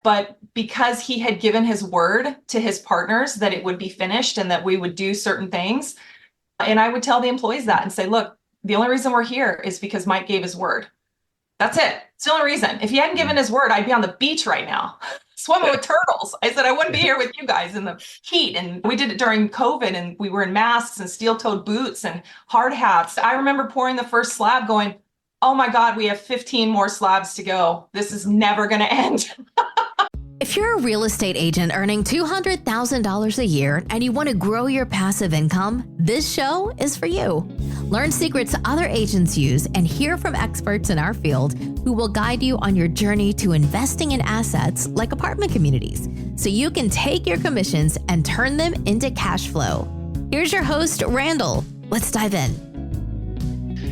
But because he had given his word to his partners that it would be finished and that we would do certain things. And I would tell the employees that and say, look, the only reason we're here is because Mike gave his word. That's it. It's the only reason. If he hadn't given his word, I'd be on the beach right now, swimming with turtles. I said, I wouldn't be here with you guys in the heat. And we did it during COVID, and we were in masks and steel-toed boots and hard hats. I remember pouring the first slab going, oh my God, we have 15 more slabs to go. This is never going to end. If you're a real estate agent earning $200,000 a year and you want to grow your passive income, this show is for you. Learn secrets other agents use and hear from experts in our field who will guide you on your journey to investing in assets like apartment communities so you can take your commissions and turn them into cash flow. Here's your host, Randall. Let's dive in.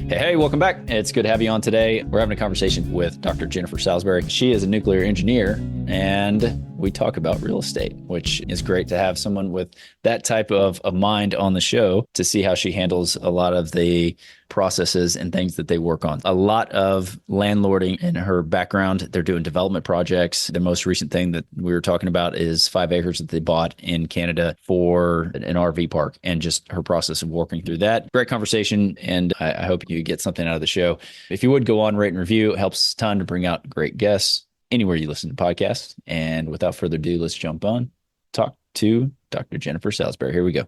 Hey, welcome back. It's good to have you on today. We're having a conversation with Dr. Jennifer Salisbury. She is a nuclear engineer, and we talk about real estate, which is great to have someone with that type of mind on the show to see how she handles a lot of the processes and things that they work on. A lot of landlording in her background. They're doing development projects. The most recent thing that we were talking about is 5 acres that they bought in Canada for an RV park, and just her process of working through that. Great conversation, and I hope you get something out of the show. If you would go on, rate and review, it helps a ton to bring out great guests anywhere you listen to podcasts. And without further ado, let's jump on, talk to Dr. Jennifer Salisbury. Here we go.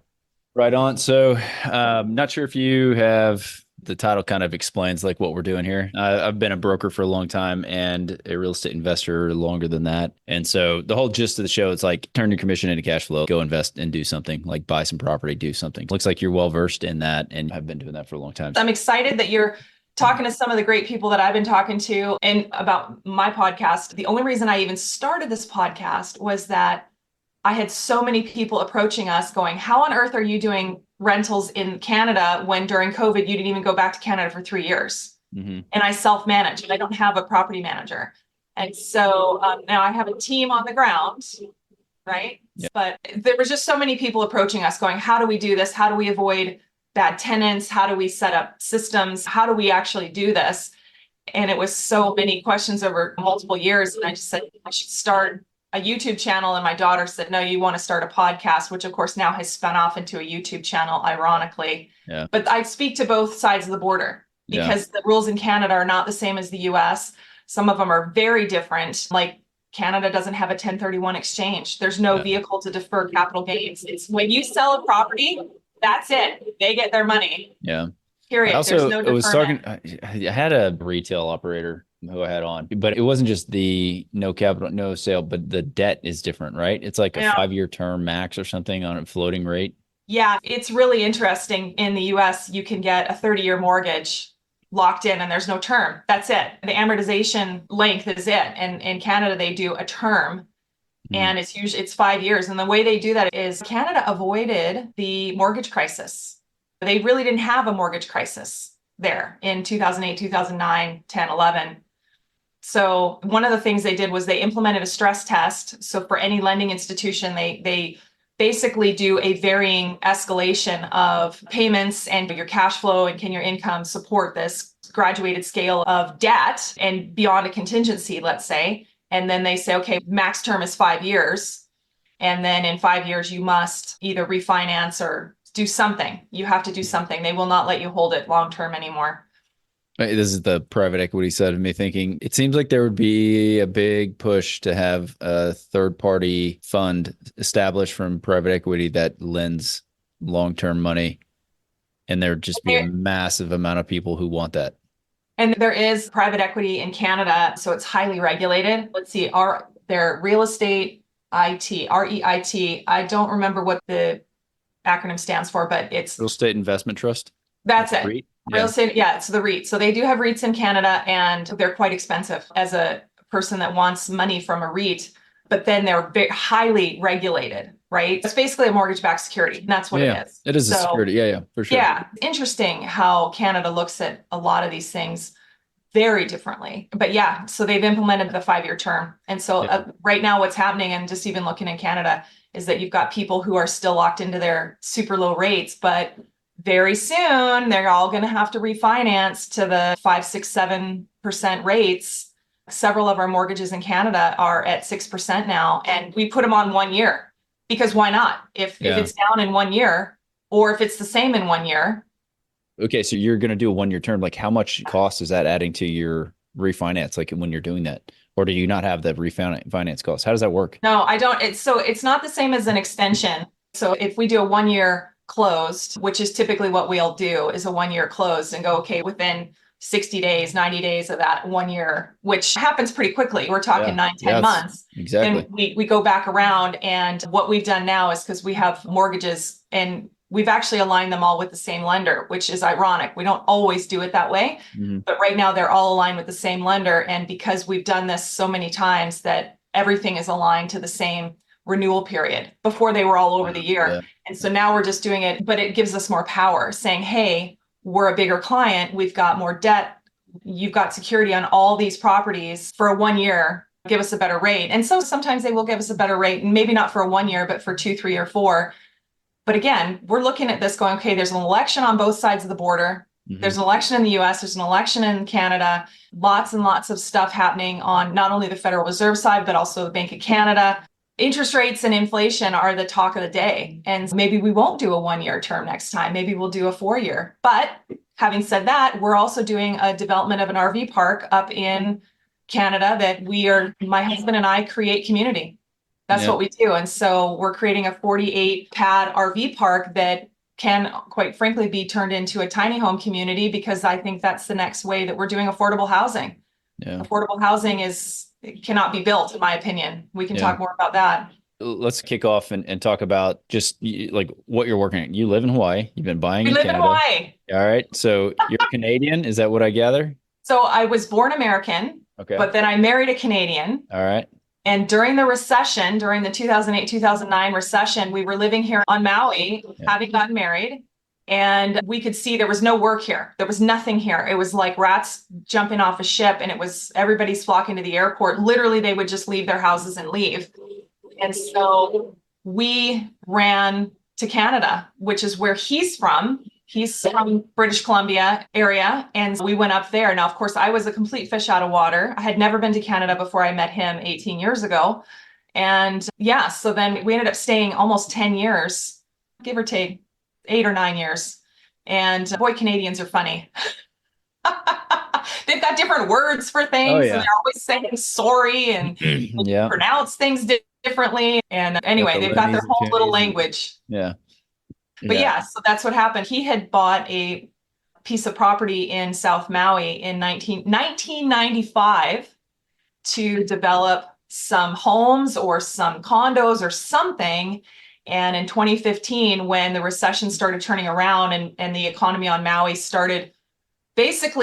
Right on. So not sure if you have, the title kind of explains like what we're doing here. I've been a broker for a long time and a real estate investor longer than that. And so the whole gist of the show is like turn your commission into cash flow, go invest and do something, like buy some property, do something. Looks like you're well versed in that and have been doing that for a long time. I'm excited that you're talking to some of the great people that I've been talking to and about my podcast. The only reason I even started this podcast was that I had so many people approaching us going, how on earth are you doing rentals in Canada when during COVID, you didn't even go back to Canada for 3 years? Mm-hmm. And I self-manage. I don't have a property manager. And so now I have a team on the ground, right? Yep. But there was just so many people approaching us going, how do we do this? How do we avoid bad tenants? How do we set up systems? How do we actually do this? And it was so many questions over multiple years. And I just said, I should start a YouTube channel. And my daughter said, no, you want to start a podcast, which of course now has spun off into a YouTube channel, ironically. Yeah. But I speak to both sides of the border because the rules in Canada are not the same as the US. Some of them are very different. Like Canada doesn't have a 1031 exchange. There's no vehicle to defer capital gains. It's when you sell a property, that's it. They get their money. Yeah. Period. Also, I had a retail operator who I had on, but it wasn't just the no capital, no sale, but the debt is different, right? It's like a 5-year term max or something on a floating rate. Yeah. It's really interesting. In the US, you can get a 30-year mortgage locked in and there's no term. That's it. The amortization length is it. And in Canada, they do a term. And it's 5 years. And the way they do that is Canada avoided the mortgage crisis. They really didn't have a mortgage crisis there in 2008, 2009, 10, 11. So one of the things they did was they implemented a stress test. So for any lending institution, they basically do a varying escalation of payments and your cash flow and can your income support this graduated scale of debt and beyond a contingency, let's say. And then they say, okay, max term is 5 years. And then in 5 years, you must either refinance or do something. You have to do something. They will not let you hold it long term anymore. This is the private equity side of me thinking. It seems like there would be a big push to have a third-party fund established from private equity that lends long-term money. And there would just be a massive amount of people who want that. And there is private equity in Canada, so it's highly regulated. Let's see, their real estate IT, REIT. I don't remember what the acronym stands for, but it's Real Estate Investment Trust. That's it. REIT? Real estate, it's the REIT. So they do have REITs in Canada, and they're quite expensive as a person that wants money from a REIT. But then they're very highly regulated, right? It's basically a mortgage-backed security, and that's what it is. It is a security, for sure. Yeah, interesting how Canada looks at a lot of these things very differently. But so they've implemented the 5-year term. And so right now what's happening, and just even looking in Canada, is that you've got people who are still locked into their super low rates, but very soon they're all going to have to refinance to the 5, 6, 7% rates Several of our mortgages in Canada are at 6% now, and we put them on 1 year because why not? If it's down in 1 year, or if it's the same in 1 year. Okay, so you're going to do a 1 year term. Like, how much cost is that adding to your refinance? Like when you're doing that, or do you not have that refinance cost? How does that work? No, I don't. It's not the same as an extension. So if we do a 1 year closed, which is typically what we'll do, is a 1 year closed and go, okay, within 60 days, 90 days of that 1 year, which happens pretty quickly. We're talking 9-10 months. Exactly. And we go back around, and what we've done now is, because we have mortgages and we've actually aligned them all with the same lender, which is ironic. We don't always do it that way, but right now they're all aligned with the same lender. And because we've done this so many times, that everything is aligned to the same renewal period. Before, they were all over the year. Yeah. And so now we're just doing it, but it gives us more power, saying, hey, we're a bigger client. We've got more debt. You've got security on all these properties for a 1 year. Give us a better rate. And so sometimes they will give us a better rate, and maybe not for a 1 year, but for 2, 3, or 4. But again, we're looking at this going, okay, there's an election on both sides of the border. There's an election in the US, there's an election in Canada, lots and lots of stuff happening on not only the Federal Reserve side, but also the Bank of Canada. Interest rates and inflation are the talk of the day. And maybe we won't do a 1 year term next time. Maybe we'll do a 4 year. But having said that, we're also doing a development of an RV park up in Canada that my husband and I create community. That's what we do. And so we're creating a 48 pad RV park that can, quite frankly, be turned into a tiny home community, because I think that's the next way that we're doing affordable housing. Yeah. Affordable housing cannot be built, in my opinion. We can talk more about that. Let's kick off and talk about just like what you're working at. You live in Hawaii. You've been buying in Canada. We live in Hawaii. All right. So you're Canadian. Is that what I gather? So I was born American, but then I married a Canadian. All right. And during the recession, during the 2008-2009 recession, we were living here on Maui, having gotten married, and we could see there was no work here. There was nothing here. It was like rats jumping off a ship, and it was everybody's flocking to the airport. Literally, they would just leave their houses and leave. And so we ran to Canada, which is where he's from. He's from British Columbia area. And we went up there. Now, of course, I was a complete fish out of water. I had never been to Canada before I met him 18 years ago. And so then we ended up staying almost 10 years, give or take 8 or 9 years. And boy, Canadians are funny. They've got different words for things. And they're always saying sorry and pronounce things differently. And anyway, they've got their whole little language. Yeah. But so that's what happened. He had bought a piece of property in South Maui in 1995 to develop some homes or some condos or something. And in 2015, when the recession started turning around and the economy on Maui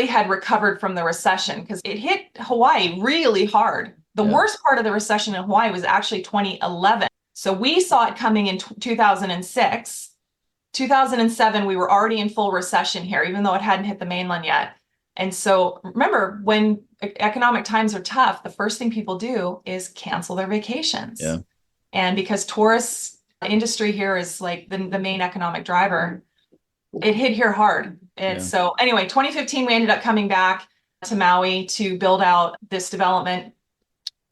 had recovered from the recession, because it hit Hawaii really hard. The worst part of the recession in Hawaii was actually 2011. So we saw it coming in 2006. 2007, we were already in full recession here, even though it hadn't hit the mainland yet. And so remember, when economic times are tough, the first thing people do is cancel their vacations. Yeah. And because tourist industry here is like the main economic driver, it hit here hard. And so anyway, 2015, we ended up coming back to Maui to build out this development.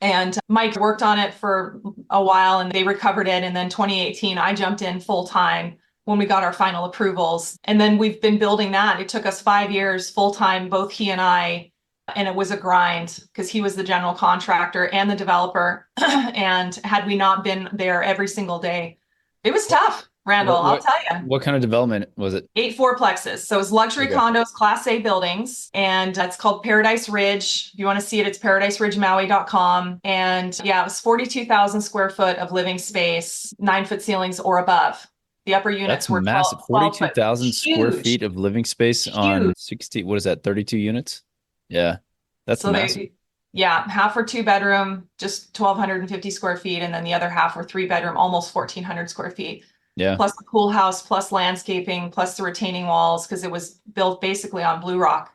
And Mike worked on it for a while and they recovered it. And then 2018, I jumped in full time when we got our final approvals. And then we've been building that. It took us 5 years full time, both he and I, and it was a grind because he was the general contractor and the developer. And had we not been there every single day, it was tough, Randall, I'll tell you. What kind of development was it? 8 fourplexes. So it's luxury condos, Class A buildings. And it's called Paradise Ridge. If you want to see it, it's paradiseridgemaui.com. And it was 42,000 square foot of living space, 9-foot ceilings or above. The upper units were massive. 42,000 square feet of living space on 32 units. Yeah. That's massive. Half were 2-bedroom, just 1,250 square feet. And then the other half were 3-bedroom, almost 1,400 square feet. Yeah. Plus the pool house, plus landscaping, plus the retaining walls, because it was built basically on Blue Rock.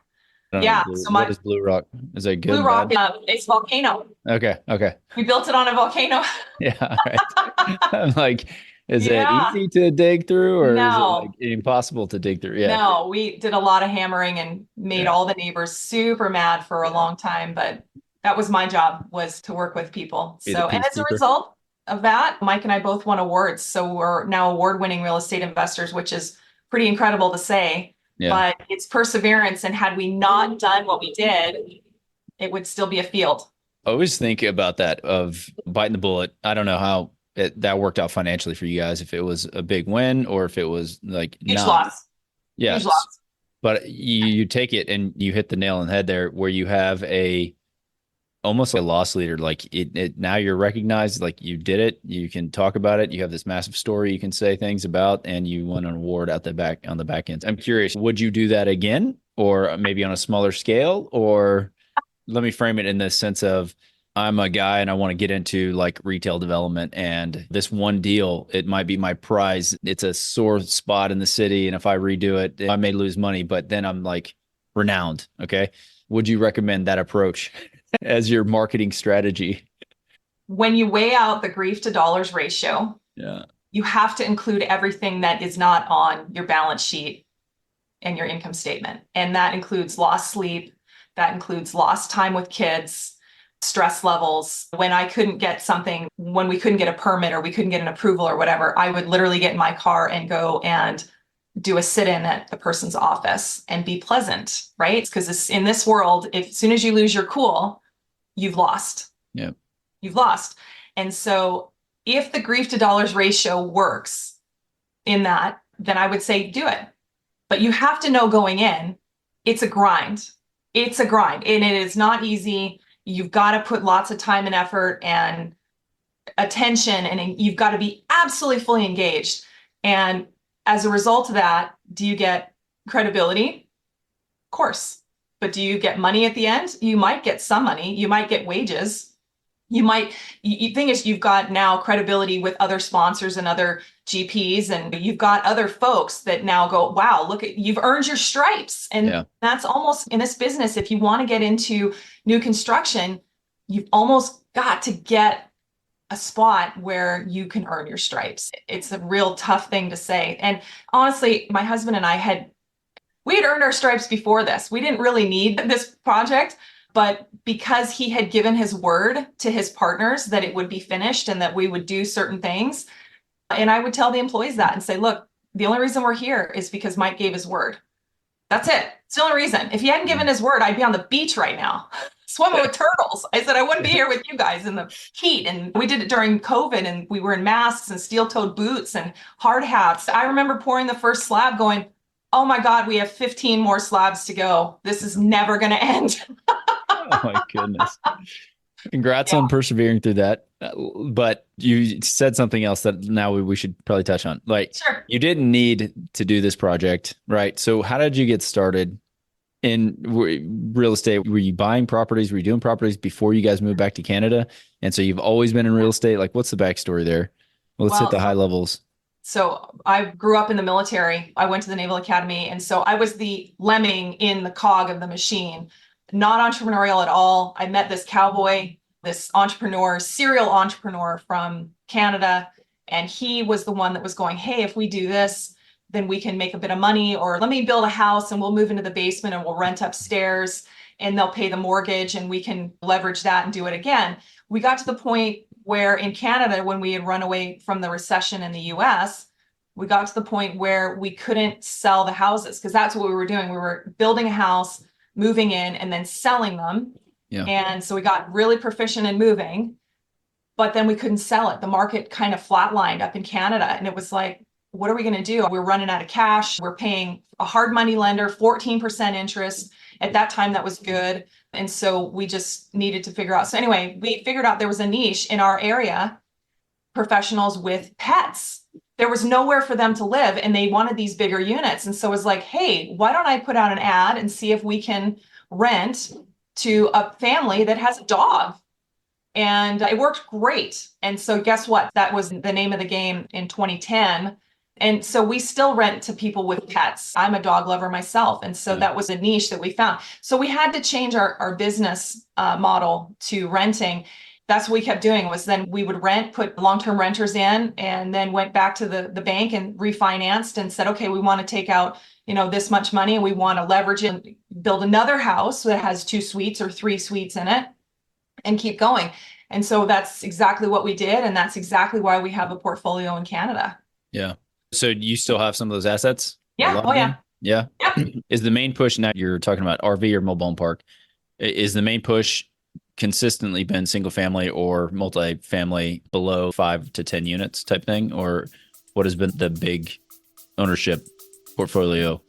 What is Blue Rock? Is it good? Blue Rock, it's volcano. Okay. We built it on a volcano. Yeah. Right. I'm like, is it easy to dig through, or is it like impossible to dig through? Yeah. No, we did a lot of hammering and made all the neighbors super mad for a long time, but That was my job, was to work with people. Be the So, and as a peacekeeper. result of that, Mike and I both won awards. So we're now award-winning real estate investors, which is pretty incredible to say, Yeah. but it's perseverance. And had we not done what we did, it would still be a field. I always think about that of biting the bullet. I don't know how that worked out financially for you guys, if it was a big win or if it was like Huge not. loss, huge Yes. loss. But you take it and you hit the nail on the head there where you have almost like a loss leader. Like it now you're recognized, like you did it. You can talk about it. You have this massive story you can say things about, and you won an award on the back end. I'm curious, would you do that again, or maybe on a smaller scale? Or let me frame it in the sense of, I'm a guy and I want to get into like retail development, and this one deal, it might be my prize. It's a sore spot in the city. And if I redo it, I may lose money, but then I'm like renowned. Okay. Would you recommend that approach as your marketing strategy? When you weigh out the grief to dollars ratio, Yeah. you have to include everything that is not on your balance sheet and your income statement. And that includes lost sleep. That includes lost time with kids, stress levels. When I couldn't get something, when we couldn't get a permit or we couldn't get an approval or whatever, I would literally get in my car and go and do a sit-in at the person's office and be pleasant, right? Because in this world, as soon as you lose your cool, you've lost. Yeah. You've lost. And so if the grief to dollars ratio works in that, then I would say do it. But you have to know going in, it's a grind. It's a grind, and it is not easy. You've got to put lots of time and effort and attention, and you've got to be absolutely fully engaged. And as a result of that, do you get credibility? Of course. But do you get money at the end? You might get some money. You might get wages. You might, thing is, you've got now credibility with other sponsors and other GPs, and you've got other folks that now go, wow, look at, you've earned your stripes. And that's almost in this business. If you want to get into new construction, you've almost got to get a spot where you can earn your stripes. It's a real tough thing to say. And honestly, my husband and I we had earned our stripes before this. We didn't really need this project. But because he had given his word to his partners that it would be finished and that we would do certain things, and I would tell the employees that and say, look, the only reason we're here is because Mike gave his word. That's it. It's the only reason. If he hadn't given his word, I'd be on the beach right now, swimming with turtles. I said, I wouldn't be here with you guys in the heat. And we did it during COVID, and we were in masks and steel-toed boots and hard hats. I remember pouring the first slab going, oh my God, we have 15 more slabs to go. This is never going to end. Oh my goodness. Congrats on persevering through that. But you said something else that now we should probably touch on. Like, Sure. You didn't need to do this project, right? So how did you get started in real estate? Were you buying properties? Were you doing properties before you guys moved back to Canada? And so you've always been in real estate. Like, what's the backstory there? Let's hit the high levels. So I grew up in the military. I went to the Naval Academy. And so I was the lemming in the cog of the machine. Not entrepreneurial at all. I met this cowboy, this entrepreneur, serial entrepreneur from Canada. And he was the one that was going, hey, if we do this, then we can make a bit of money, or let me build a house and we'll move into the basement and we'll rent upstairs and they'll pay the mortgage and we can leverage that and do it again. We got to the point where in Canada, when we had run away from the recession in the US, we got to the point where we couldn't sell the houses because that's what we were doing. We were building a house, moving in, and then selling them. Yeah. And so we got really proficient in moving, but then we couldn't sell it. The market kind of flatlined up in Canada. And it was like, what are we going to do? We're running out of cash. We're paying a hard money lender, 14% interest. At that time, that was good. And so we just needed to figure out. So anyway, we figured out there was a niche in our area, professionals with pets. There was nowhere for them to live and they wanted these bigger units. And so it was like, hey, why don't I put out an ad and see if we can rent to a family that has a dog? And it worked great. And so guess what? That was the name of the game in 2010. And so we still rent to people with pets. I'm a dog lover myself. And so that was a niche that we found. So we had to change our business model to renting. That's what we kept doing was then we would rent, put long-term renters in, and then went back to the bank and refinanced and said, okay, we want to take out, this much money and we want to leverage it and build another house that has 2 suites or 3 suites in it. and keep going. And so that's exactly what we did. And that's exactly why we have a portfolio in Canada. Yeah. So you still have some of those assets? A Yeah. lot Oh, of them? yeah. Yeah. Yep. Is the main push now you're talking about RV or mobile home park? Is the main push consistently been single family or multi-family below 5 to 10 units type thing? Or what has been the big ownership portfolio?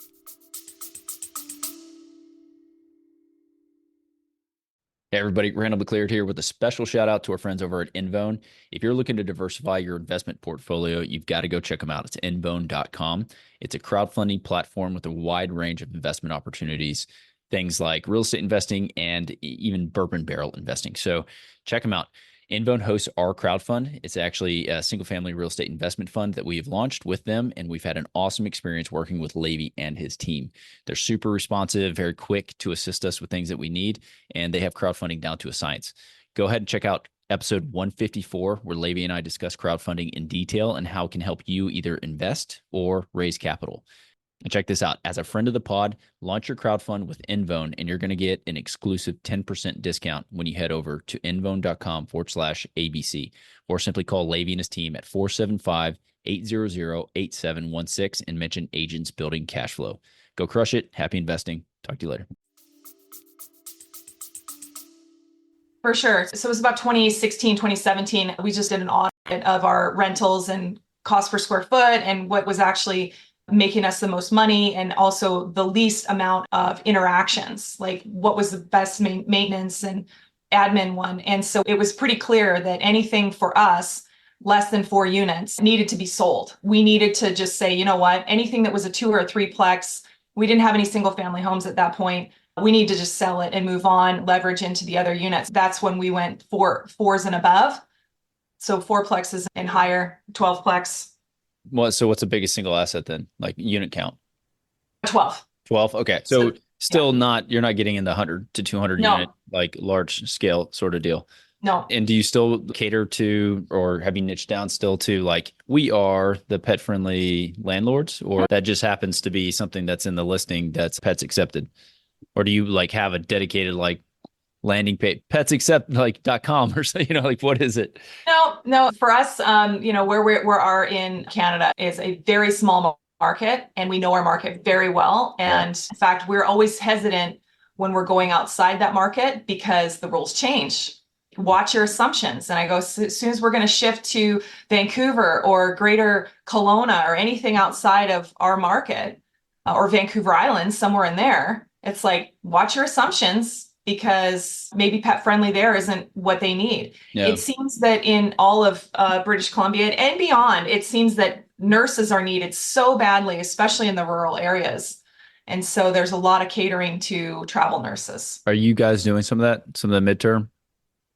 Hey everybody, Randall McCleared here with a special shout out to our friends over at Envone. If you're looking to diversify your investment portfolio, you've got to go check them out. It's envone.com. It's a crowdfunding platform with a wide range of investment opportunities, things like real estate investing and even bourbon barrel investing. So check them out. Envone hosts our crowdfund. It's actually a single family real estate investment fund that we have launched with them, and we've had an awesome experience working with Levy and his team. They're super responsive, very quick to assist us with things that we need, and they have crowdfunding down to a science. Go ahead and check out episode 154, where Levy and I discuss crowdfunding in detail and how it can help you either invest or raise capital. And check this out. As a friend of the pod, launch your crowdfund with Envone, and you're going to get an exclusive 10% discount when you head over to envone.com/ABC, or simply call Levy and his team at 475-800-8716 and mention Agents Building Cash Flow. Go crush it. Happy investing. Talk to you later. For sure. So it was about 2016, 2017. We just did an audit of our rentals and cost per square foot and what was actually making us the most money and also the least amount of interactions, like what was the best maintenance and admin one. And so it was pretty clear that anything for us less than 4 units needed to be sold. We needed to just say, you know what, anything that was a 2 or a 3-plex, we didn't have any single family homes at that point. We need to just sell it and move on, leverage into the other units. That's when we went for 4s and above. So 4-plexes and higher, 12-plex. So what's the biggest single asset then? Like unit count? 12. 12. Okay. So still you're not getting in the 100 to 200 unit, like large scale sort of deal. No. And do you still cater to, or have you niched down still to, like, we are the pet friendly landlords, or that just happens to be something that's in the listing that's pets accepted? Or do you like have a dedicated like landing page, pets accept like .com or so, like what is it? No. For us, where we are in Canada is a very small market, and we know our market very well. And in fact, we're always hesitant when we're going outside that market because the rules change. Watch your assumptions. And I go, as soon as we're going to shift to Vancouver or Greater Kelowna or anything outside of our market, or Vancouver Island, somewhere in there, it's like, watch your assumptions, because maybe pet friendly there isn't what they need. Yeah. It seems that in all of British Columbia and beyond, it seems that nurses are needed so badly, especially in the rural areas. And so there's a lot of catering to travel nurses. Are you guys doing some of that, some of the midterm?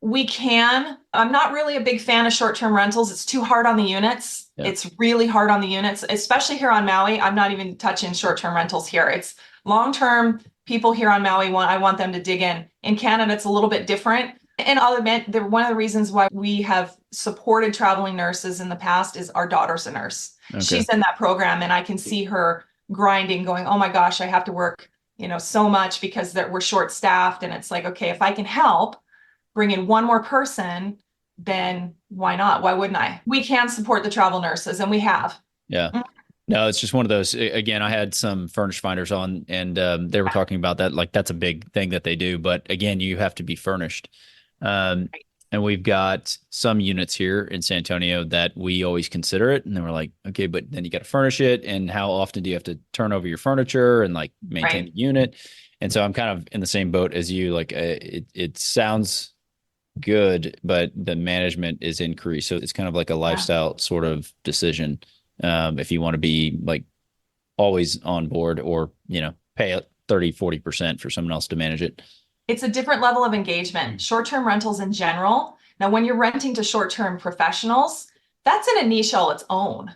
We can. I'm not really a big fan of short-term rentals. It's too hard on the units. Yeah. It's really hard on the units, especially here on Maui. I'm not even touching short-term rentals here. It's long-term. People here on Maui I want them to dig in. In Canada, it's a little bit different. And I'll admit that one of the reasons why we have supported traveling nurses in the past is our daughter's a nurse. Okay. She's in that program, and I can see her grinding, going, oh my gosh, I have to work, so much because we're short-staffed. And it's like, okay, if I can help bring in one more person, then why not? Why wouldn't I? We can support the travel nurses, and we have. Yeah. Mm-hmm. No, it's just one of those. Again, I had some furnished finders on, and they were talking about that. Like, that's a big thing that they do. But again, you have to be furnished. And we've got some units here in San Antonio that we always consider it. And then we're like, okay, but then you got to furnish it. And how often do you have to turn over your furniture and like maintain the unit? And so I'm kind of in the same boat as you. Like, it sounds good, but the management is increased. So it's kind of like a lifestyle sort of decision. If you want to be like always on board, or, pay 30-40% for someone else to manage it. It's a different level of engagement. Short-term rentals in general. Now, when you're renting to short-term professionals, that's in a niche all its own.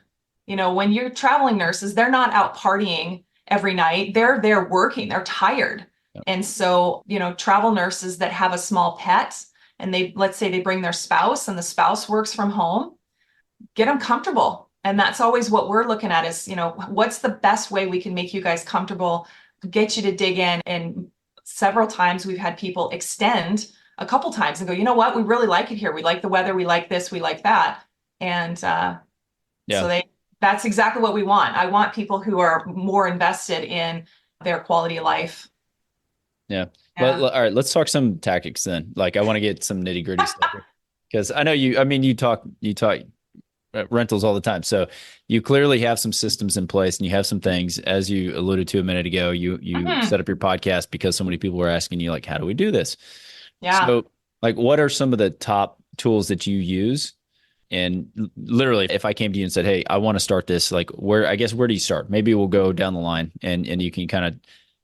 When you're traveling nurses, they're not out partying every night. They're there working, they're tired. Yep. And so, travel nurses that have a small pet, and let's say they bring their spouse and the spouse works from home, get them comfortable. And that's always what we're looking at is, what's the best way we can make you guys comfortable, get you to dig in. And several times we've had people extend a couple times and go, you know what, we really like it here. We like the weather. We like this. We like that. And so that's exactly what we want. I want people who are more invested in their quality of life. Yeah. All right, let's talk some tactics then. Like I want to get some nitty gritty stuff because I know you talk rentals all the time. So you clearly have some systems in place and you have some things, as you alluded to a minute ago, you set up your podcast because so many people were asking you like, how do we do this? Yeah. So like, what are some of the top tools that you use? And literally, if I came to you and said, hey, I want to start this, like where do you start? Maybe we'll go down the line and you can kind of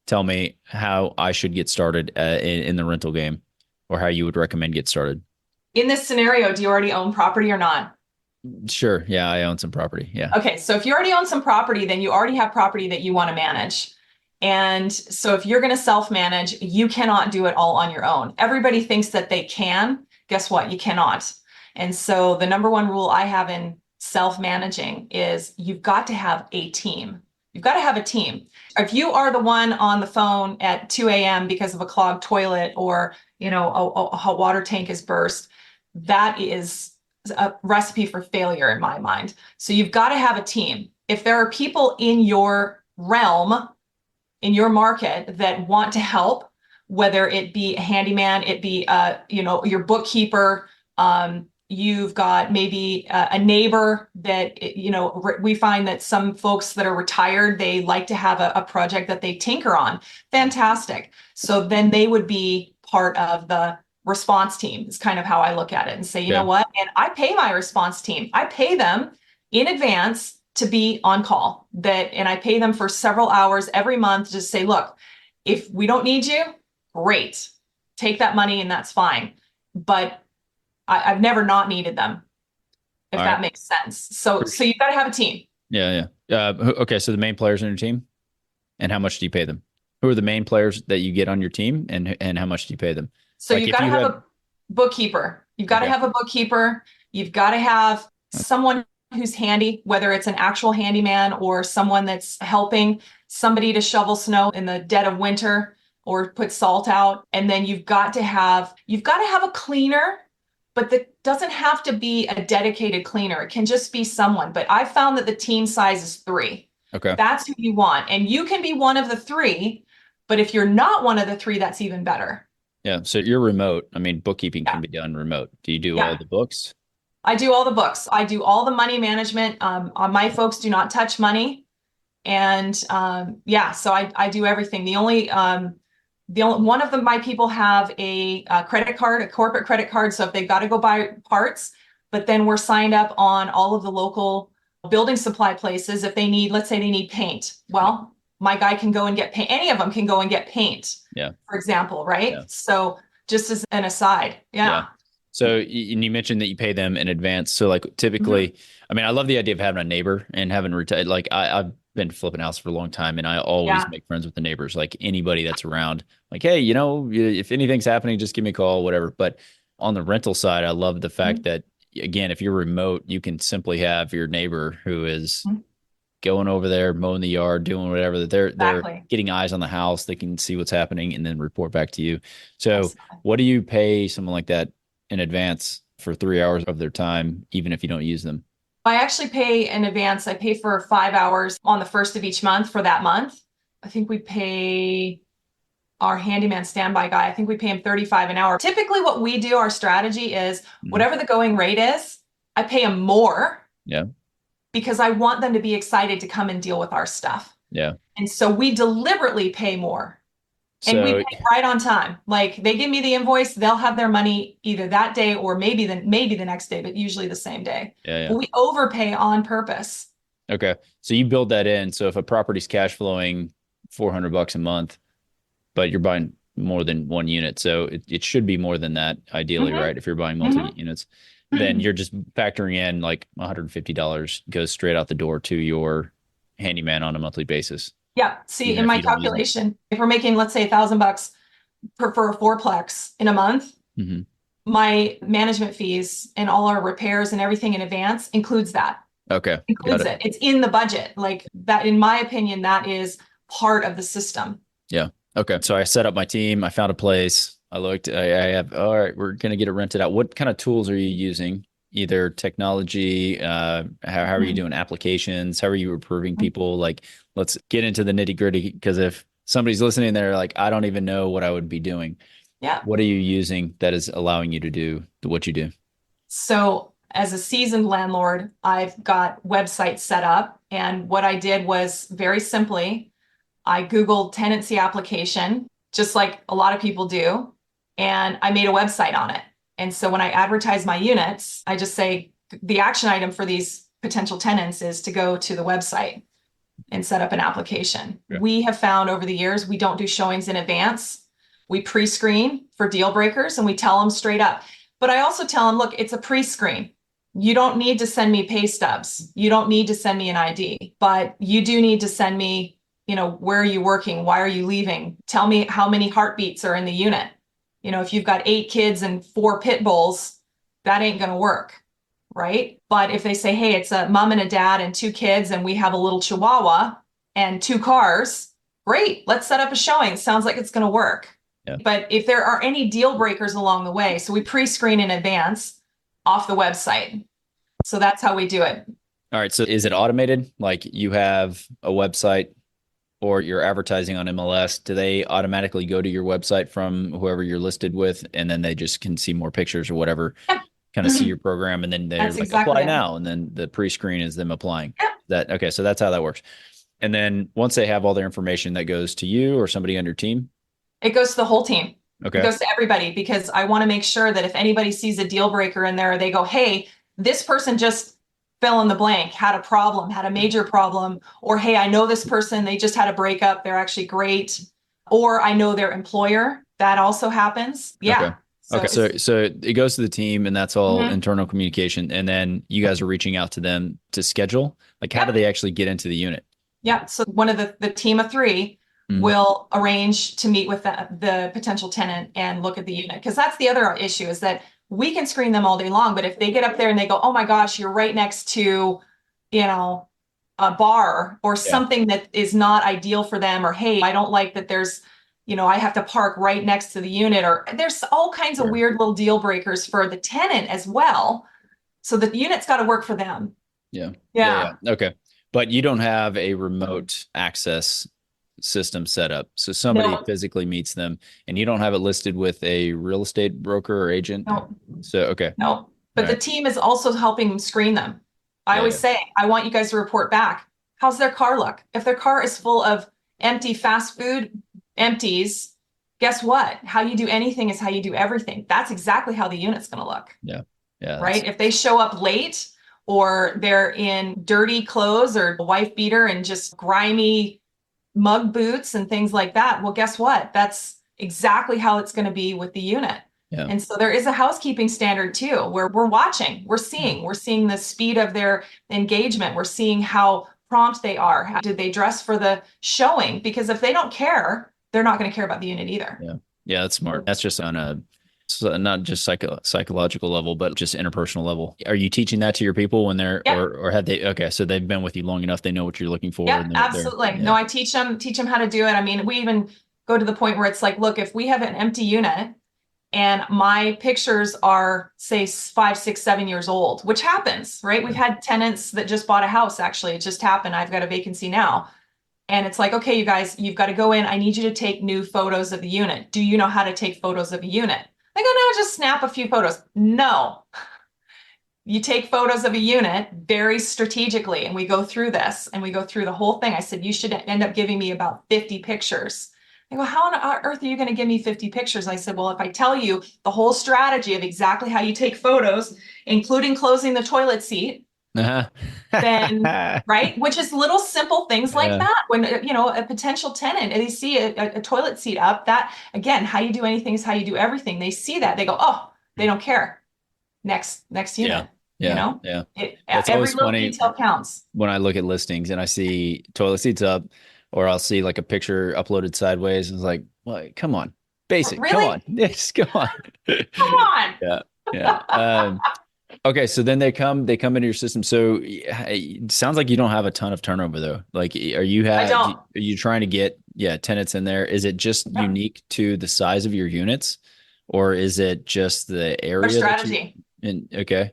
tell me how I should get started in the rental game or how you would recommend get started. In this scenario, do you already own property or not? Sure. Yeah, I own some property. Yeah. Okay. So if you already own some property, then you already have property that you want to manage. And so if you're going to self-manage, you cannot do it all on your own. Everybody thinks that they can. Guess what? You cannot. And so the number one rule I have in self-managing is you've got to have a team. You've got to have a team. If you are the one on the phone at 2 a.m. because of a clogged toilet or, a hot water tank is burst, that is a recipe for failure in my mind. So you've got to have a team. If there are people in your realm, in your market that want to help, whether it be a handyman, it be, your bookkeeper, you've got maybe a neighbor that, we find that some folks that are retired, they like to have a project that they tinker on. Fantastic. So then they would be part of the response team. Is kind of how I look at it and say, you know what? And I pay my response team. I pay them in advance to be on call and I pay them for several hours every month to say, look, if we don't need you, great. Take that money and that's fine. But I've never not needed them, if that makes sense. So you've got to have a team. Yeah. Okay. So the main players on your team, and how much do you pay them? Who are the main players that you get on your team, and how much do you pay them? So you've got to have a bookkeeper. You've got to have a bookkeeper. You've got to have someone who's handy, whether it's an actual handyman or someone that's helping somebody to shovel snow in the dead of winter or put salt out. And then you've got to have a cleaner. But that doesn't have to be a dedicated cleaner. It can just be someone. But I found that the team size is 3. Okay. That's who you want. And you can be one of the 3. But if you're not one of the 3, that's even better. Yeah. So you're remote. I mean, bookkeeping can be done remote. Do you do all the books? I do all the books. I do all the money management. My folks do not touch money. And so I do everything. The only one of my people have a credit card, a corporate credit card. So if they've got to go buy parts, but then we're signed up on all of the local building supply places. If they need, let's say they need paint. Well, my guy can go and get paint. Any of them can go and get paint. Yeah. For example, right? Yeah. So just as an aside. Yeah. So you mentioned that you pay them in advance. So like typically, I mean, I love the idea of having a neighbor and having retired. Like I've been flipping houses for a long time and I always make friends with the neighbors, like anybody that's around, like, hey, if anything's happening, just give me a call, whatever. But on the rental side, I love the fact that, again, if you're remote, you can simply have your neighbor who is going over there, mowing the yard, doing whatever, that they're getting eyes on the house. They can see what's happening and then report back to you. So what do you pay someone like that in advance for 3 hours of their time, even if you don't use them? I actually pay in advance. I pay for 5 hours on the first of each month for that month. I think we pay our handyman standby guy, I think we pay him $35 an hour. Typically what we do, our strategy is whatever the going rate is, I pay him more. Yeah. Because I want them to be excited to come and deal with our stuff. Yeah. And so we deliberately pay more. And we pay right on time. Like they give me the invoice, they'll have their money either that day or maybe the next day, but usually the same day. Yeah. But we overpay on purpose. Okay. So you build that in. So if a property's cash flowing $400 a month, but you're buying more than one unit, so it should be more than that ideally, right? If you're buying multiple units, then you're just factoring in like $150 goes straight out the door to your handyman on a monthly basis. Yeah. See, in my calculation, if we're making, let's say $1,000 for a fourplex in a month, my management fees and all our repairs and everything in advance includes that. Okay. Includes it. It's in the budget. Like that, in my opinion, that is part of the system. Yeah. Okay. So I set up my team. I found a place. I looked, I have, all right, we're going to get it rented out. What kind of tools are you using? Either technology, how are you doing applications? How are you approving people? Like, let's get into the nitty gritty. Because if somebody's listening, they're like, I don't even know what I would be doing. Yeah. What are you using that is allowing you to do what you do? So as a seasoned landlord, I've got websites set up. And what I did was very simply, I Googled tenancy application, just like a lot of people do, and I made a website on it. And so when I advertise my units, I just say the action item for these potential tenants is to go to the website and set up an application. Yeah. We have found over the years, we don't do showings in advance. We pre-screen for deal breakers and we tell them straight up. But I also tell them, look, it's a pre-screen. You don't need to send me pay stubs. You don't need to send me an ID, but you do need to send me, where are you working? Why are you leaving? Tell me how many heartbeats are in the unit. If you've got 8 kids and 4 pit bulls, that ain't going to work. Right. But if they say, hey, it's a mom and a dad and 2 kids and we have a little chihuahua and 2 cars, great. Let's set up a showing. Sounds like it's going to work. Yeah. But if there are any deal breakers along the way, so we pre-screen in advance off the website. So that's how we do it. All right. So is it automated? Like you have a website or you're advertising on MLS, do they automatically go to your website from whoever you're listed with, and then they just can see more pictures or whatever, kind of see your program, and then they're That's like, exactly apply it. now, and then the pre-screen is them applying. Yeah. Okay, so that's how that works. And then once they have all their information, that goes to you or somebody on your team? It goes to the whole team. Okay. It goes to everybody because I want to make sure that if anybody sees a deal breaker in there, they go, hey, this person just fill in the blank, had a major problem, or, hey, I know this person, they just had a breakup. They're actually great. Or I know their employer. That also happens. Yeah. Okay. So it goes to the team and that's all internal communication. And then you guys are reaching out to them to schedule. Like how do they actually get into the unit? Yeah. So one of the team of 3 will arrange to meet with the potential tenant and look at the unit. Because that's the other issue is that we can screen them all day long. But if they get up there and they go, oh my gosh, you're right next to, a bar or something that is not ideal for them, or, hey, I don't like that there's, I have to park right next to the unit, or there's all kinds of weird little deal breakers for the tenant as well. So the unit's got to work for them. Yeah. Okay. But you don't have a remote access system set up. So somebody physically meets them and you don't have it listed with a real estate broker or agent. No. So, okay. No, but the team is also helping screen them. I always say, I want you guys to report back. How's their car look? If their car is full of empty fast food empties, guess what? How you do anything is how you do everything. That's exactly how the unit's going to look. Yeah. Right. If they show up late or they're in dirty clothes or a wife beater and just grimy mug boots and things like that, well, guess what? That's exactly how it's going to be with the unit. Yeah. And so there is a housekeeping standard too, where we're watching, we're seeing the speed of their engagement. We're seeing how prompt they are. How did they dress for the showing? Because if they don't care, they're not going to care about the unit either. Yeah, that's smart. That's just on a not just psychological level, but just interpersonal level. Are you teaching that to your people when they're or have they? Okay, so they've been with you long enough; they know what you're looking for. Yeah, absolutely. No, I teach them how to do it. I mean, we even go to the point where it's like, look, if we have an empty unit and my pictures are, say, 5, 6, 7 years old, which happens, right? We've had tenants that just bought a house. Actually, it just happened. I've got a vacancy now. And it's like, okay, you guys, you've got to go in. I need you to take new photos of the unit. Do you know how to take photos of a unit? They go, no, just snap a few photos. No, you take photos of a unit very strategically. And we go through this and we go through the whole thing. I said, you should end up giving me about 50 pictures. They go, how on earth are you going to give me 50 pictures? I said, well, if I tell you the whole strategy of exactly how you take photos, including closing the toilet seat, then, right? Which is little simple things like that. When, a potential tenant, and they see a toilet seat up, that, again, how you do anything is how you do everything. They see that. They go, oh, they don't care. Next unit. That's every always little funny detail counts. When I look at listings and I see toilet seats up, or I'll see like a picture uploaded sideways, and it's like, well, come on, basic, really? come on, yes, come on, come on. Yeah. Okay, so then they come into your system. So it sounds like you don't have a ton of turnover though. Like, are you trying to get tenants in there? Is it just unique to the size of your units? or is it just the Our area that you strategy. in? Okay.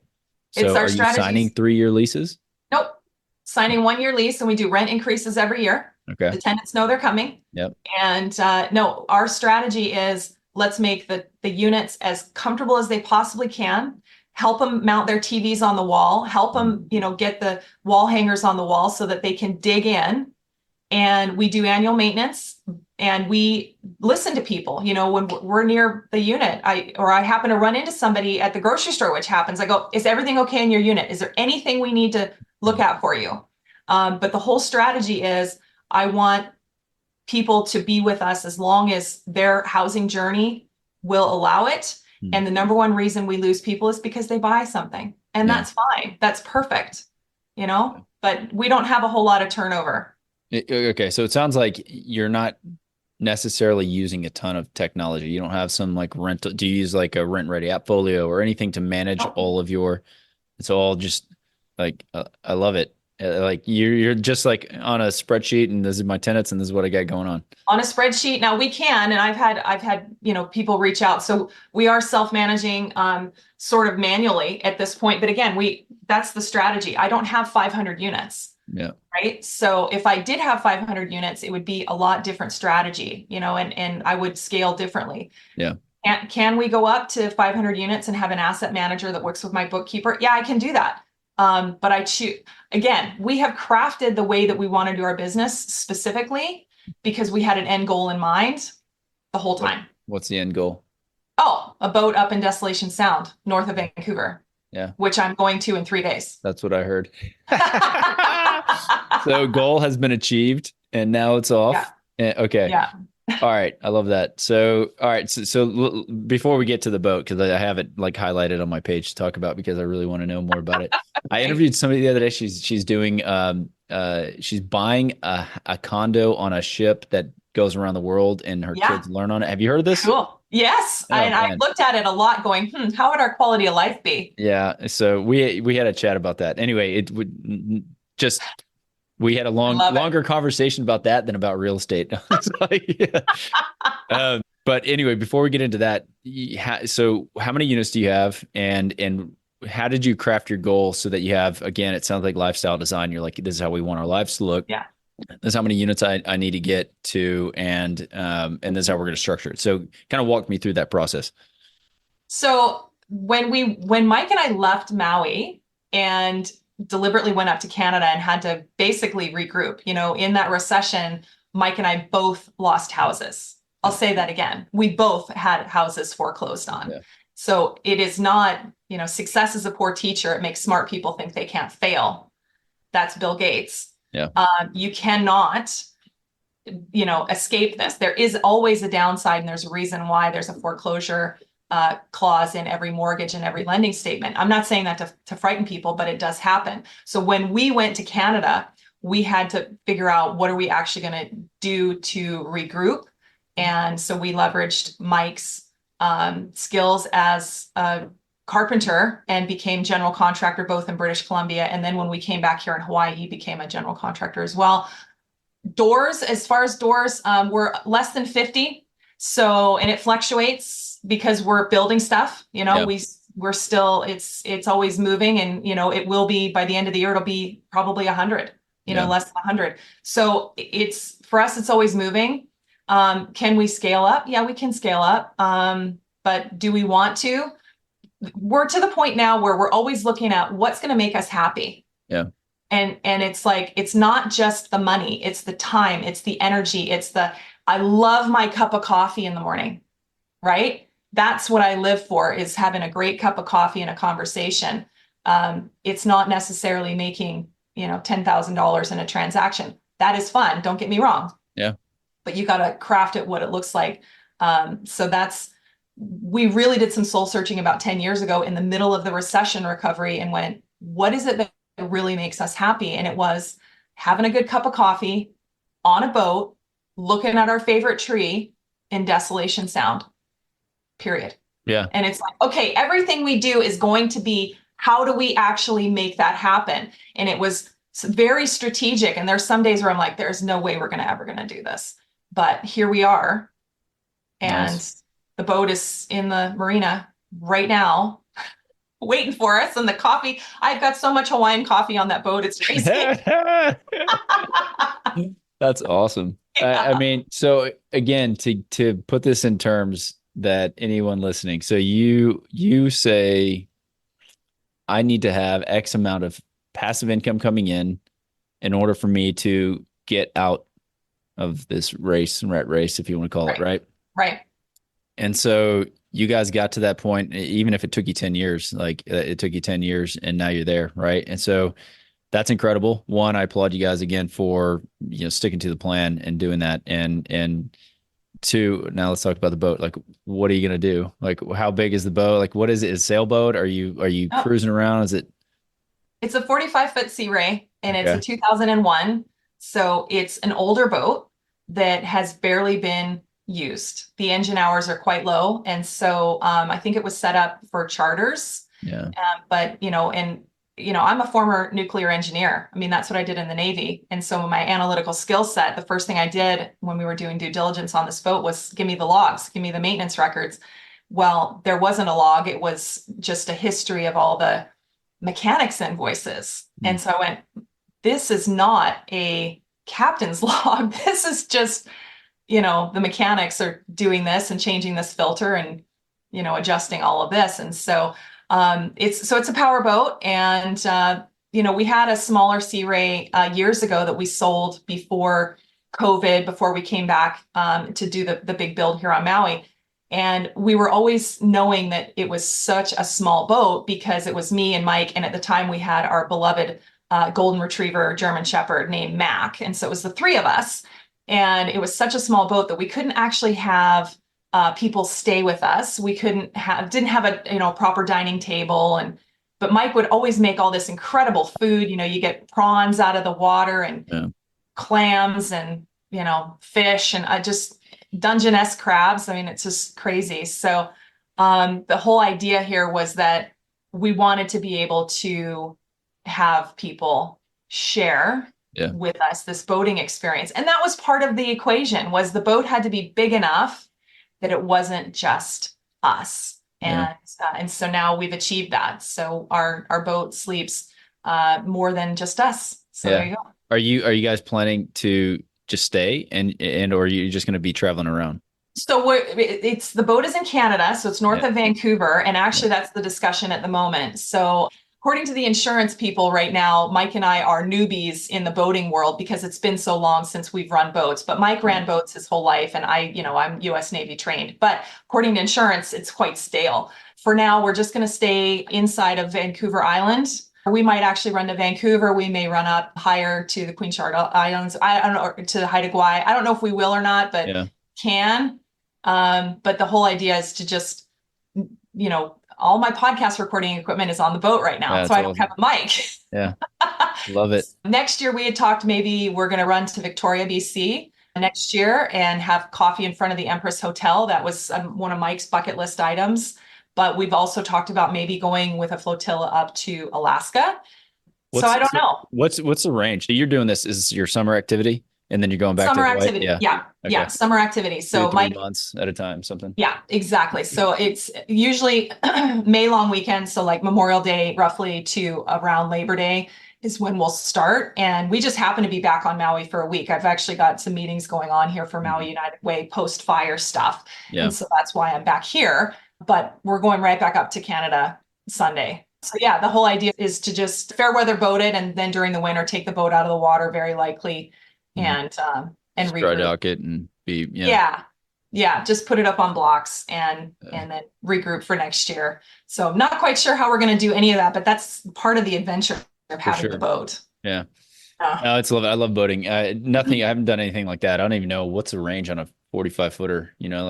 It's So our are you signing strategies. 3-year leases? Nope. Signing 1 year lease, and we do rent increases every year. Okay. The tenants know they're coming. Yep. And no, our strategy is let's make the units as comfortable as they possibly can. Help them mount their TVs on the wall. Help them, get the wall hangers on the wall so that they can dig in. And we do annual maintenance, and we listen to people. When we're near the unit, I happen to run into somebody at the grocery store, which happens. I go, "Is everything okay in your unit? Is there anything we need to look at for you?" But the whole strategy is I want people to be with us as long as their housing journey will allow it. Mhm. And the number one reason we lose people is because they buy something. And Yeah. that's fine. That's perfect. But we don't have a whole lot of turnover. Okay. So it sounds like you're not necessarily using a ton of technology. You don't have some like rental. Do you use like a rent ready appfolio or anything to manage Nope. all of your, it's all just like, I love it. Like you're just like on a spreadsheet and this is my tenants and this is what I got going on. On a spreadsheet. Now we can, and I've had people reach out. So we are self-managing sort of manually at this point. But again, that's the strategy. I don't have 500 units. Yeah. Right. So if I did have 500 units, it would be a lot different strategy, and I would scale differently. Yeah. Can we go up to 500 units and have an asset manager that works with my bookkeeper? Yeah, I can do that. But again, we have crafted the way that we want to do our business specifically because we had an end goal in mind the whole time. What's the end goal? Oh, a boat up in Desolation Sound, north of Vancouver. Yeah. Which I'm going to in 3 days. That's what I heard. So goal has been achieved and now it's off. Yeah. Okay. Yeah. All right. I love that. So, all right. So before we get to the boat, because I have it like highlighted on my page to talk about because I really want to know more about it. I interviewed somebody the other day. She's doing she's buying a condo on a ship that goes around the world and her kids learn on it. Have you heard of this? Cool. Yes. Oh, and I man. looked at it a lot going, how would our quality of life be? Yeah. So we had a chat about that. Anyway, it would just we had a longer conversation about that than about real estate. But anyway, before we get into that, so how many units do you have, and how did you craft your goal so that you have, again, it sounds like lifestyle design. You're like, this is how we want our lives to look. Yeah. This is how many units I need to get to, and this is how we're going to structure it. So kind of walk me through that process. So when Mike and I left Maui and deliberately went up to Canada and had to basically regroup, in that recession, Mike and I both lost houses. I'll say that again. We both had houses foreclosed on. Yeah. So it is not, success is a poor teacher. It makes smart people think they can't fail. That's Bill Gates. Yeah. You cannot, escape this. There is always a downside, and there's a reason why there's a foreclosure clause in every mortgage and every lending statement. I'm not saying that to frighten people, but it does happen. So when we went to Canada, we had to figure out what are we actually going to do to regroup. And so we leveraged Mike's skills as a carpenter and became general contractor both in British Columbia. And then when we came back here in Hawaii, he became a general contractor as well. Doors, as far as doors, we're less than 50. So, and it fluctuates because we're building stuff, Yeah. we're still, it's always moving, and, it will be by the end of the year, it'll be probably 100, less than 100. So for us, it's always moving. Can we scale up? Yeah, we can scale up. But do we want to? We're to the point now where we're always looking at what's going to make us happy. Yeah. And it's like, it's not just the money, it's the time, it's the energy, I love my cup of coffee in the morning, right? That's what I live for, is having a great cup of coffee and a conversation. It's not necessarily making, $10,000 in a transaction. That is fun. Don't get me wrong. Yeah. But you got to craft it what it looks like. We really did some soul searching about 10 years ago in the middle of the recession recovery and went, what is it that really makes us happy? And it was having a good cup of coffee on a boat, looking at our favorite tree in Desolation Sound, period. Yeah. And it's like, okay, everything we do is going to be, how do we actually make that happen? And it was very strategic. And there's some days where I'm like, there's no way we're ever going to do this. But here we are. And nice. the boat is in the marina right now, waiting for us. And the coffee, I've got so much Hawaiian coffee on that boat. It's crazy. That's awesome. I mean, so again, to put this in terms that anyone listening, so you say I need to have X amount of passive income coming in order for me to get out of this race and rat race, if you want to call it, right? Right. And so you guys got to that point, even if it took you 10 years, like it took you 10 years and now you're there, right? And so that's incredible. One, I applaud you guys again for, sticking to the plan and doing that. And two, now let's talk about the boat. Like, what are you going to do? Like, how big is the boat? Like, what is it? Is it a sailboat? Are you cruising around? Is it? It's a 45-foot Sea Ray, and Okay. it's a 2001. So it's an older boat that has barely been used. The engine hours are quite low. And so I think it was set up for charters. Yeah. But, I'm a former nuclear engineer. I mean, that's what I did in the Navy. And so my analytical skill set, the first thing I did when we were doing due diligence on this boat was give me the logs, give me the maintenance records. Well, there wasn't a log. It was just a history of all the mechanics invoices. And so I went, this is not a captain's log. This is just, the mechanics are doing this and changing this filter and, adjusting all of this. And so it's a power boat. And, we had a smaller Sea Ray years ago that we sold before COVID, before we came back to do the big build here on Maui. And we were always knowing that it was such a small boat because it was me and Mike. And at the time we had our beloved golden retriever German Shepherd named Mac. And so it was the three of us. And it was such a small boat that we couldn't actually have people stay with us. We didn't have a proper dining table. But Mike would always make all this incredible food. You get prawns out of the water and clams and, fish and just Dungeness crabs. I mean, it's just crazy. So the whole idea here was that we wanted to be able to have people share with us this boating experience. And that was part of the equation, was the boat had to be big enough that it wasn't just us. And so now we've achieved that. So our boat sleeps more than just us. So there you go. Are you guys planning to just stay and or are you just going to be traveling around? So the boat is in Canada, so it's north of Vancouver, and actually that's the discussion at the moment. So according to the insurance people right now, Mike and I are newbies in the boating world because it's been so long since we've run boats. But Mike ran boats his whole life, and I'm US Navy trained. But according to insurance, it's quite stale. For now, we're just going to stay inside of Vancouver Island. We might actually run to Vancouver. We may run up higher to the Queen Charlotte Islands. I don't know, or to Haida Gwaii. I don't know if we will or not, but can. But the whole idea is to just, all my podcast recording equipment is on the boat right now. So I don't have a mic. Yeah. Love it. Next year, we had talked maybe we're going to run to Victoria, BC next year and have coffee in front of the Empress Hotel. That was one of Mike's bucket list items. But we've also talked about maybe going with a flotilla up to Alaska. So I don't know. What's the range? You're doing this is your summer activity, and then you're going back summer to Hawaii? activity. Yeah, summer activity. So 3 months at a time, something. Yeah, exactly. So it's usually May long weekend. So like Memorial Day, roughly to around Labor Day is when we'll start. And we just happen to be back on Maui for a week. I've actually got some meetings going on here for Maui United Way post-fire stuff. Yeah. And so that's why I'm back here. But we're going right back up to Canada Sunday. So yeah, the whole idea is to just fair weather boat it, and then during the winter take the boat out of the water very likely, and dry dock it and be just put it up on blocks and then regroup for next year. So I'm not quite sure how we're going to do any of that, but that's part of the adventure of having the boat. Yeah. No, I love boating. I haven't done anything like that. I don't even know what's the range on a 45 footer, you know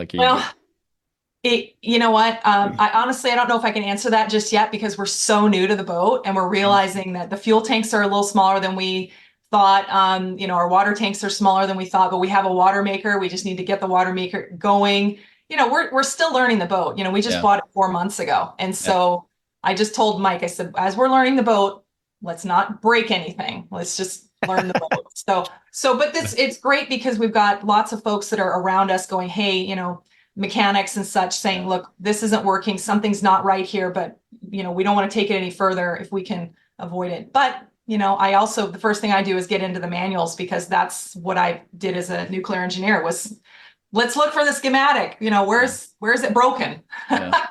what? I honestly, I don't know if I can answer that just yet because we're so new to the boat and we're realizing that the fuel tanks are a little smaller than we thought. Our water tanks are smaller than we thought, but we have a water maker. We just need to get the water maker going. We're still learning the boat. We just bought it 4 months ago. And so I just told Mike, I said, as we're learning the boat, let's not break anything. Let's just learn the boat. But it's great because we've got lots of folks that are around us going, hey, mechanics and such saying, look, this isn't working. Something's not right here, but we don't want to take it any further if we can avoid it. But I also, the first thing I do is get into the manuals, because that's what I did as a nuclear engineer was, let's look for the schematic. Where's it broken? Yeah.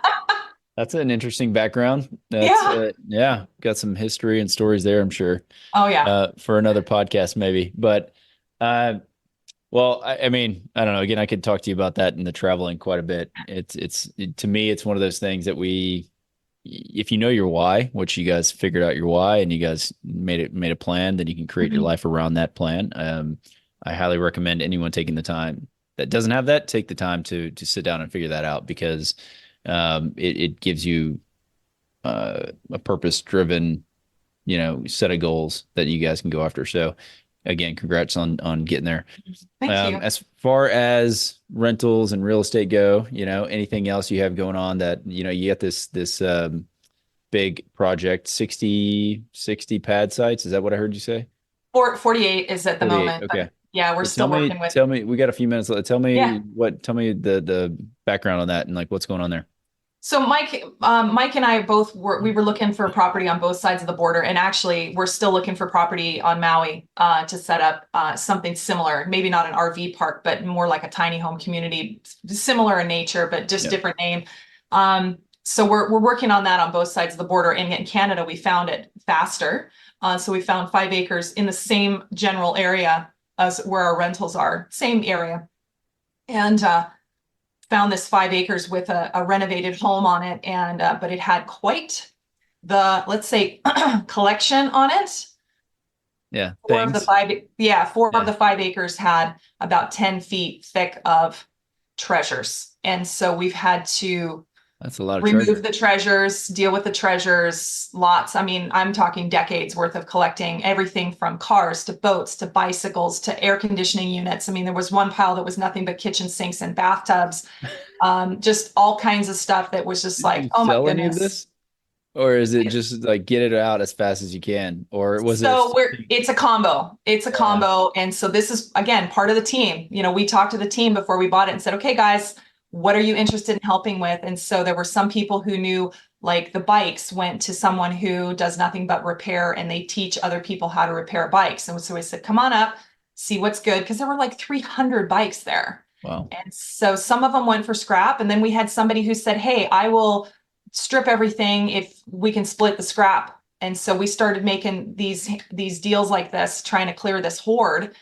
That's an interesting background. That's, got some history and stories there, I'm sure. Oh yeah. For another podcast, maybe. But, well, I mean, I don't know. Again, I could talk to you about that and the traveling quite a bit. To me, it's one of those things that if you know your why, which you guys figured out your why and you guys made a plan, then you can create your life around that plan. I highly recommend anyone taking the time that doesn't have that, take the time to sit down and figure that out, because it gives you a purpose-driven, set of goals that you guys can go after. So again, congrats on getting there. Thank you. As far as rentals and real estate go, anything else you have going on that, you got this big project, 60 pad sites. Is that what I heard you say? 48 is at the 48, moment. okay. Yeah, we're still working with. Tell me, we got a few minutes left. Tell me the background on that and like what's going on there. So Mike and I both we were looking for property on both sides of the border, and actually we're still looking for property on Maui to set up something similar, maybe not an RV park, but more like a tiny home community, similar in nature, but just different name. So we're working on that on both sides of the border. And in Canada, we found it faster. So we found 5 acres in the same general area as where our rentals are, same area. And found this 5 acres with a renovated home on it, and but it had quite the, let's say, collection on it. Yeah, four of the 5 acres had about 10 feet thick of treasures, and so we've had to that's a lot of remove the treasures, deal with the treasures, lots. I mean, I'm talking decades worth of collecting everything from cars to boats to bicycles to air conditioning units. I mean, there was one pile that was nothing but kitchen sinks and bathtubs, just all kinds of stuff that was just like, oh my goodness. Any of this? Or is it just like get it out as fast as you can? Or was it's a combo. It's a combo. And so this is, again, part of the team. We talked to the team before we bought it and said, okay, guys, what are you interested in helping with? And so there were some people who knew, like, the bikes went to someone who does nothing but repair, and they teach other people how to repair bikes. And so we said, come on up, see what's good. Because there were like 300 bikes there. Wow. And so some of them went for scrap. And then we had somebody who said, hey, I will strip everything if we can split the scrap. And so we started making these deals like this, trying to clear this hoard.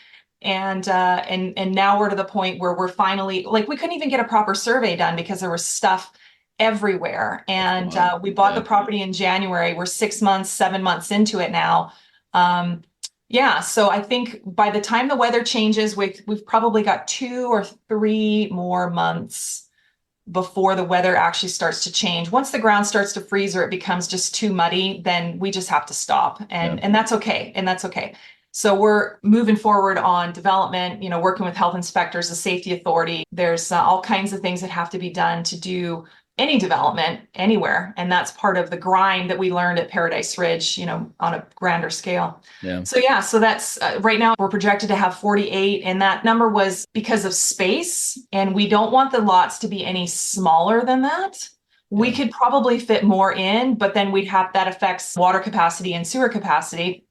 And now we're to the point where we're finally, like, we couldn't even get a proper survey done because there was stuff everywhere. And we bought the property in January. We're 6 months, 7 months into it now. So I think by the time the weather changes, we've probably got 2 or 3 more months before the weather actually starts to change. Once the ground starts to freeze or it becomes just too muddy, then we just have to stop. And that's okay. And that's okay. So we're moving forward on development, working with health inspectors, the safety authority. There's all kinds of things that have to be done to do any development anywhere. And that's part of the grind that we learned at Paradise Ridge, on a grander scale. Yeah. So that's right now we're projected to have 48. And that number was because of space. And we don't want the lots to be any smaller than that. We could probably fit more in, but then that affects water capacity and sewer capacity.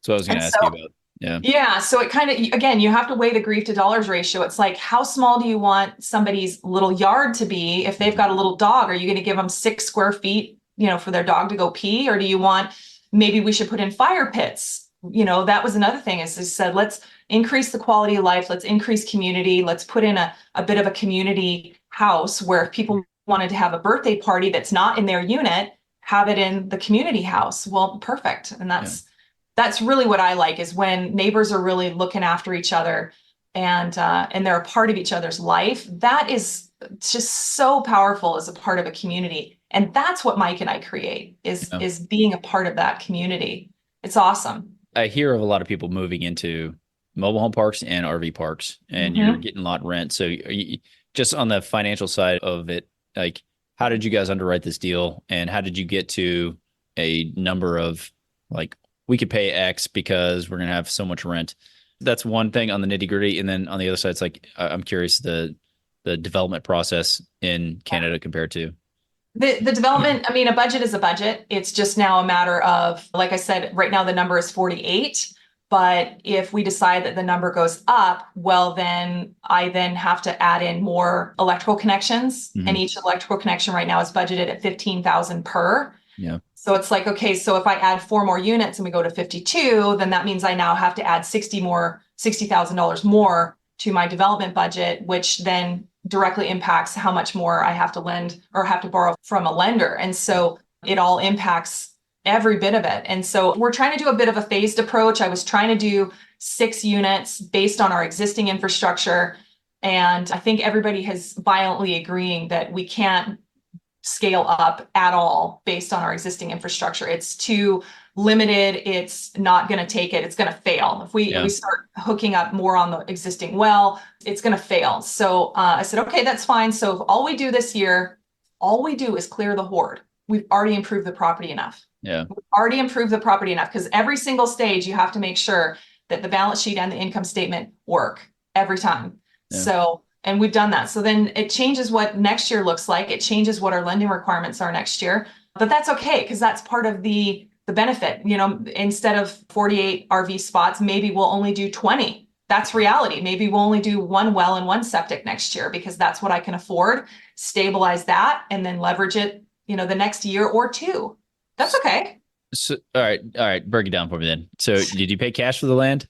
So I was going to ask you about, Yeah. So it kind of, again, you have to weigh the grief to dollars ratio. It's like, how small do you want somebody's little yard to be? If they've got a little dog, are you going to give them 6 square feet, for their dog to go pee? Or do you want, maybe we should put in fire pits? That was another thing, is they said, let's increase the quality of life. Let's increase community. Let's put in a bit of a community house where if people wanted to have a birthday party that's not in their unit, have it in the community house. Well, perfect. And that's really what I like, is when neighbors are really looking after each other and they're a part of each other's life. That is just so powerful as a part of a community. And that's what Mike and I create, is being a part of that community. It's awesome. I hear of a lot of people moving into mobile home parks and RV parks, and you're getting a lot of rent. So just on the financial side of it, like, how did you guys underwrite this deal? And how did you get to a number of, like, we could pay X because we're going to have so much rent? That's one thing on the nitty gritty. And then on the other side, it's like, I'm curious, the the development process in Canada compared to? The development, I mean, a budget is a budget. It's just now a matter of, like I said, right now the number is 48. But if we decide that the number goes up, well, then I then have to add in more electrical connections. Mhm. And each electrical connection right now is budgeted at 15,000 per. Yeah. So it's like, okay, so if I add 4 more units and we go to 52, then that means I now have to add $60,000 more to my development budget, which then directly impacts how much more I have to lend or have to borrow from a lender. And so it all impacts every bit of it. And so we're trying to do a bit of a phased approach. I was trying to do 6 units based on our existing infrastructure. And I think everybody has violently agreeing that we can't scale up at all based on our existing infrastructure. It's too limited. It's not going to take it. It's going to fail. If we start hooking up more on the existing well, it's going to fail. So I said, okay, that's fine. So if all we do this year, all we do is clear the hoard. We've already improved the property enough. Yeah. We've already improved the property enough, because every single stage you have to make sure that the balance sheet and the income statement work every time. Yeah. So, and we've done that. So then it changes what next year looks like. It changes what our lending requirements are next year, but that's okay, because that's part of the benefit. You know, instead of 48 RV spots, maybe we'll only do 20. That's reality. Maybe we'll only do 1 well and 1 septic next year, because that's what I can afford. Stabilize that and then leverage it, you know, the next year or 2. That's okay. So, all right. Break it down for me then. So did you pay cash for the land?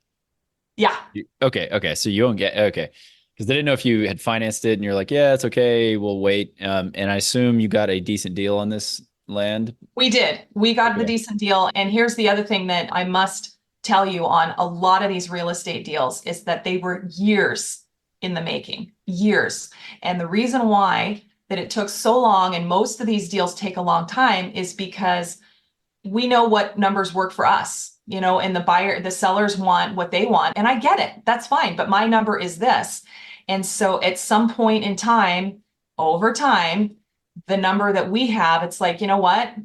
Yeah. Okay. So you don't okay. Because they didn't know if you had financed it and you're like, yeah, it's okay, we'll wait. And I assume you got a decent deal on this land. We did. We got the decent deal. And here's the other thing that I must tell you on a lot of these real estate deals is that they were years in the making, years. And the reason why that it took so long, and most of these deals take a long time, is because we know what numbers work for us, you know, and the sellers want what they want. And I get it. That's fine. But my number is this. And so at some point in time, over time, the number that we have, it's like, you know what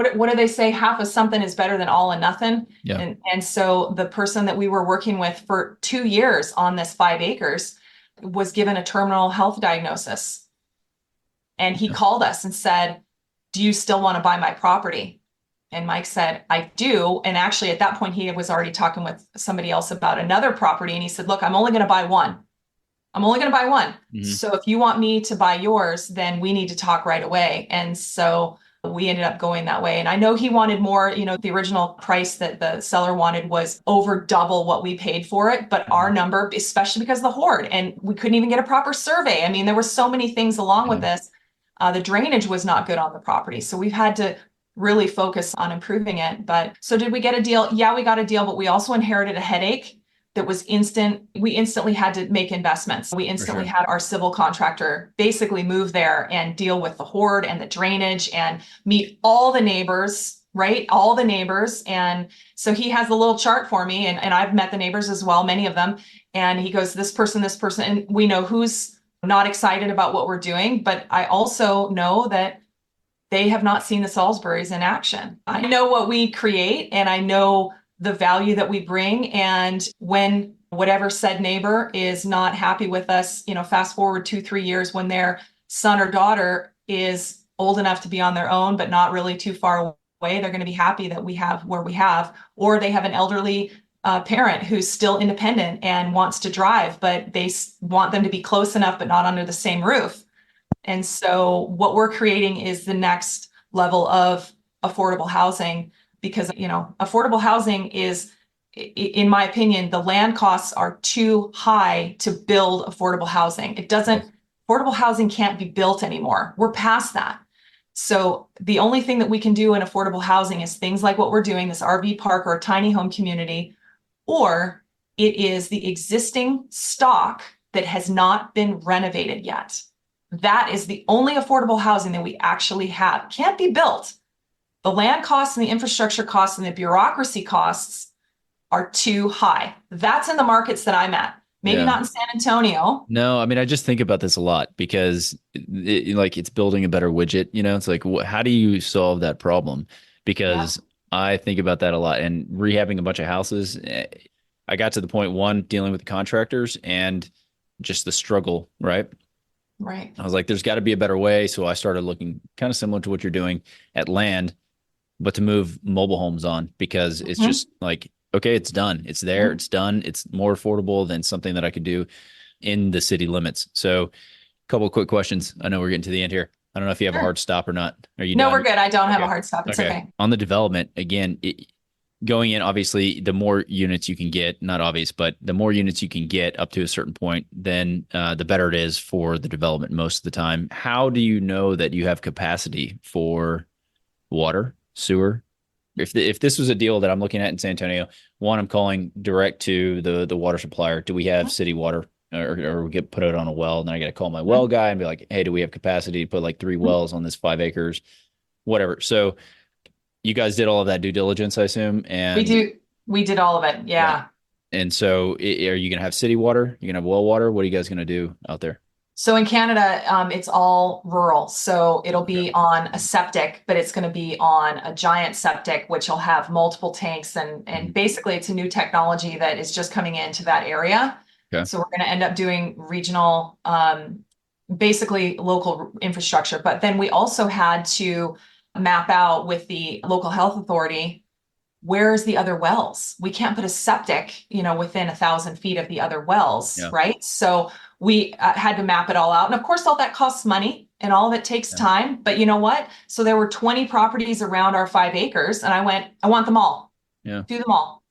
do they say? Half of something is better than all and nothing. Yeah. And so the person that we were working with for 2 years on this 5 acres was given a terminal health diagnosis. And he called us and said, do you still want to buy my property? And Mike said, I do. And actually at that point, he was already talking with somebody else about another property. And he said, look, I'm only going to buy one. Mm-hmm. So if you want me to buy yours, then we need to talk right away. And so we ended up going that way. And I know he wanted more, you know, the original price that the seller wanted was over double what we paid for it. But our number, especially because of the hoard, and we couldn't even get a proper survey. I mean, there were so many things along with this. The drainage was not good on the property. So we've had to really focus on improving it. But so did we get a deal? Yeah, we got a deal, but we also inherited a headache that was instant. We instantly had to make investments. We instantly had our civil contractor basically move there and deal with the hoard and the drainage and meet all the neighbors, right? All the neighbors. And so he has a little chart for me, and I've met the neighbors as well, many of them. And he goes, this person, and we know who's not excited about what we're doing. But I also know that they have not seen the Salisburys in action. I know what we create, and I know the value that we bring. And when whatever said neighbor is not happy with us, you know, fast forward 2-3 years, when their son or daughter is old enough to be on their own, but not really too far away, they're going to be happy that we have where we have, or they have an elderly parent who's still independent and wants to drive, but they want them to be close enough, but not under the same roof. And so what we're creating is the next level of affordable housing, because, you know, affordable housing is, in my opinion, the land costs are too high to build affordable housing. Affordable housing can't be built anymore. We're past that. So the only thing that we can do in affordable housing is things like what we're doing, this RV park or a tiny home community, or it is the existing stock that has not been renovated yet. That is the only affordable housing that we actually have. Can't be built. The land costs and the infrastructure costs and the bureaucracy costs are too high. That's in the markets that I'm at. Maybe not in San Antonio. No, I mean, I just think about this a lot, because it's building a better widget. You know, it's like, how do you solve that problem? Because I think about that a lot, and rehabbing a bunch of houses. I got to the point, one, dealing with the contractors and just the struggle, right? Right. I was like, there's got to be a better way. So I started looking kind of similar to what you're doing at land, but to move mobile homes on, because it's Mhm. just like, okay, it's done. It's there. Mhm. It's done. It's more affordable than something that I could do in the city limits. So a couple of quick questions. I know we're getting to the end here. I don't know if you have a Sure. hard stop or not. Are you No, we're done? good. I don't have a Okay. hard stop. It's Okay. okay. On the development, again, going in, obviously, the more units you can get, not obvious, but the more units you can get up to a certain point, then the better it is for the development most of the time. How do you know that you have capacity for water, sewer? If this was a deal that I'm looking at in San Antonio, one, I'm calling direct to the water supplier. Do we have city water? Or we get put it on a well, and then I got to call my well guy and be like, hey, do we have capacity to put like 3 wells on this 5 acres? Whatever. So you guys did all of that due diligence, I assume, We and do. We did all of it. yeah. Yeah. And so, are you going to have city water? You going to have well water? What are you guys going to do out there? So in Canada, it's all rural. So it'll Okay. be on a septic, but it's going to be on a giant septic, which will have multiple tanks. And Mhm. basically, it's a new technology that is just coming into that area. Okay. So we're going to end up doing regional, basically local infrastructure. But then we also had to map out with the local health authority, where's the other wells? We can't put a septic, within 1,000 feet of the other wells, Yeah. right? So we had to map it all out. And of course, all that costs money and all of it takes Yeah. time. But you know what? So there were 20 properties around our 5 acres, and I went, I want them all. Yeah. Do them all.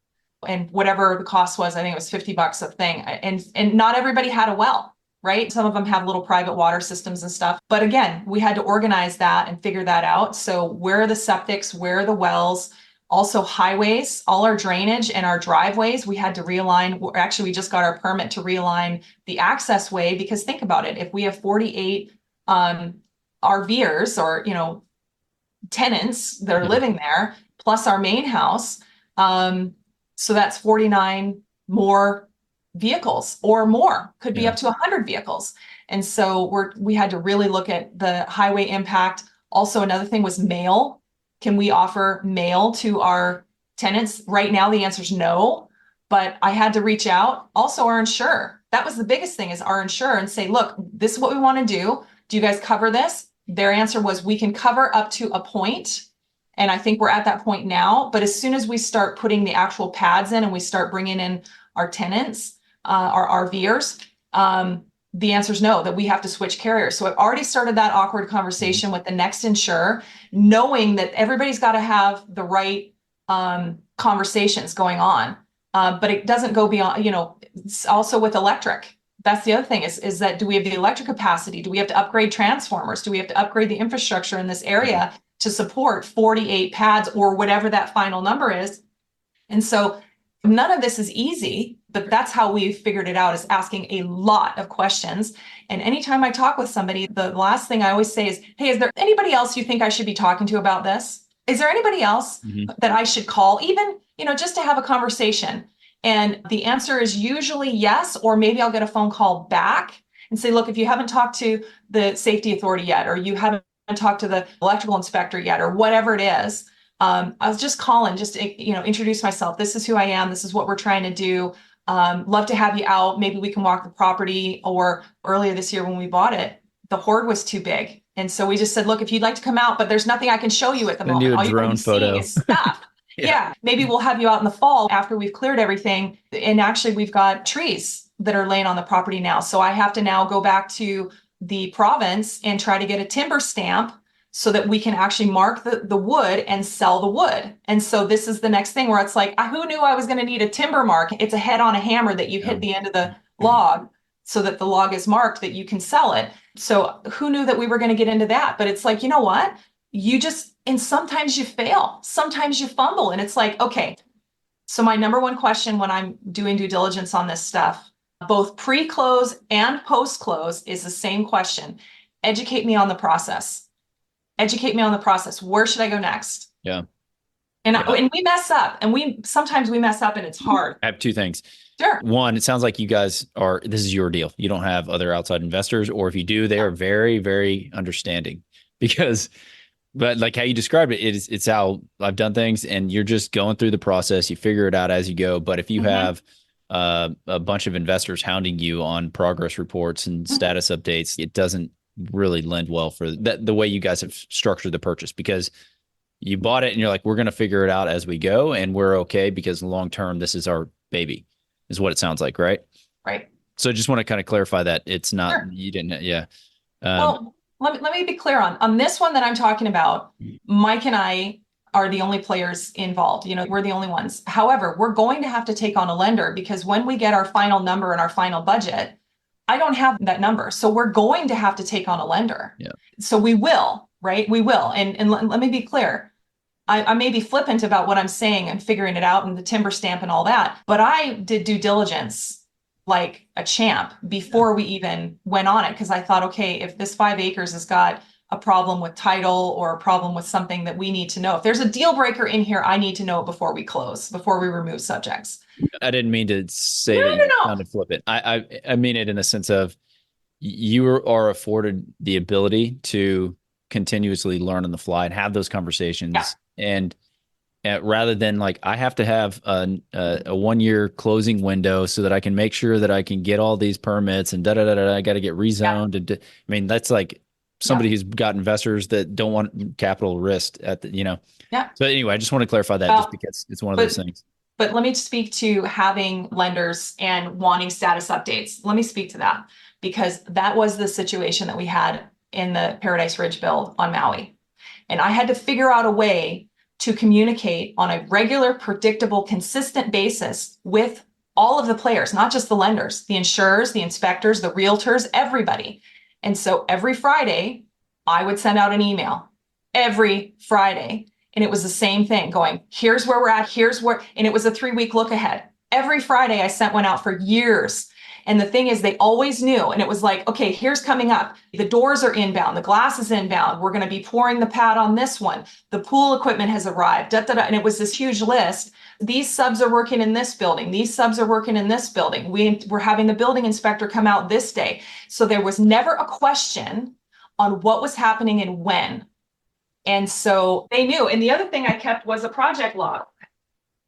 And whatever the cost was, I think it was $50 a thing. And not everybody had a well, right? Some of them have little private water systems and stuff. But again, we had to organize that and figure that out. So where are the septics? Where are the wells? Also highways, all our drainage and our driveways, we had to realign. Actually, we just got our permit to realign the access way, because think about it. If we have 48 RVers or, tenants that are Yeah. living there, plus our main house, so that's 49 more vehicles or more, could be Yeah. up to 100 vehicles. And so we had to really look at the highway impact. Also, another thing was mail. Can we offer mail to our tenants? Right now, the answer is no, but I had to reach out. Also, our insurer. That was the biggest thing, is our insurer, and say, look, this is what we want to do. Do you guys cover this? Their answer was, we can cover up to a point. And I think we're at that point now. But as soon as we start putting the actual pads in and we start bringing in our tenants, our RVers, the answer is no, that we have to switch carriers. So I've already started that awkward conversation with the next insurer, knowing that everybody's got to have the right conversations going on. But it doesn't go beyond, it's also with electric. That's the other thing, is that, do we have the electric capacity? Do we have to upgrade transformers? Do we have to upgrade the infrastructure in this area to support 48 pads or whatever that final number is? And so none of this is easy, but that's how we figured it out, is asking a lot of questions. And anytime I talk with somebody, the last thing I always say is, hey, is there anybody else you think I should be talking to about this? Is there anybody else that I should call, even, just to have a conversation? And the answer is usually yes, or maybe I'll get a phone call back and say, look, if you haven't talked to the safety authority yet, or you haven't talked to the electrical inspector yet, or whatever it is, I was just calling, just to, introduce myself. This is who I am. This is what we're trying to do. Love to have you out. Maybe we can walk the property. Or earlier this year when we bought it, the hoard was too big. And so we just said, look, if you'd like to come out, but there's nothing I can show you at the moment. All you're going to be seeing is stuff. Yeah. Maybe we'll have you out in the fall after we've cleared everything. And actually, we've got trees that are laying on the property now. So I have to now go back to the province and try to get a timber stamp so that we can actually mark the wood and sell the wood. And so this is the next thing, where it's like, who knew I was going to need a timber mark? It's a head on a hammer that you hit the end of the log so that the log is marked, that you can sell it. So who knew that we were going to get into that? But it's like, you know what? And sometimes you fail, sometimes you fumble. And it's like, okay, so my number one question when I'm doing due diligence on this stuff, both pre-close and post-close, is the same question. Educate me on the process. Educate me on the process. Where should I go next? Yeah. And we mess up, and sometimes we mess up, and it's hard. I have two things. Sure. One, it sounds like you guys this is your deal. You don't have other outside investors, or if you do, they are very, very understanding, but like how you described it, it's how I've done things, and you're just going through the process. You figure it out as you go. But if you have a bunch of investors hounding you on progress reports and status updates, it doesn't really lend well for that, the way you guys have structured the purchase, because you bought it and you're like, we're going to figure it out as we go. And we're okay because long term, this is our baby, is what it sounds like. Right. Right. So I just want to kind of clarify that it's not, Sure. you didn't. Yeah. Well, let me be clear on this one that I'm talking about. Mike and I are the only players involved. We're the only ones. However, we're going to have to take on a lender, because when we get our final number and our final budget, I don't have that number. So we're going to have to take on a lender. Yeah. So we will, right? We will. And let me be clear. I may be flippant about what I'm saying and figuring it out and the timber stamp and all that, but I did due diligence like a champ before we even went on it. Because I thought, okay, if this 5 acres has got a problem with title or a problem with something that we need to know, if there's a deal breaker in here, I need to know it before we close, before we remove subjects. I didn't mean to say No, that no, you no. sounded flippant. I mean it in the sense of you are afforded the ability to continuously learn on the fly and have those conversations. Yeah. And rather than like, I have to have a 1 year closing window so that I can make sure that I can get all these permits and I got to get rezoned. Yeah. And I mean, that's like somebody who's got investors that don't want capital risk at the, Yeah. So anyway, I just want to clarify that just because it's one of those things. But let me speak to having lenders and wanting status updates. Let me speak to that, because that was the situation that we had in the Paradise Ridge build on Maui. And I had to figure out a way to communicate on a regular, predictable, consistent basis with all of the players, not just the lenders, the insurers, the inspectors, the realtors, everybody. And so every Friday, I would send out an email every Friday. And it was the same thing going, here's where we're at, here's where, and it was a 3-week look ahead. Every Friday I sent one out for years. And the thing is, they always knew. And it was like, okay, here's coming up. The doors are inbound. The glass is inbound. We're going to be pouring the pad on this one. The pool equipment has arrived. Da, da, da. And it was this huge list. These subs are working in this building. These subs are working in this building. We're having the building inspector come out this day. So there was never a question on what was happening and when. And so they knew. And the other thing I kept was a project log.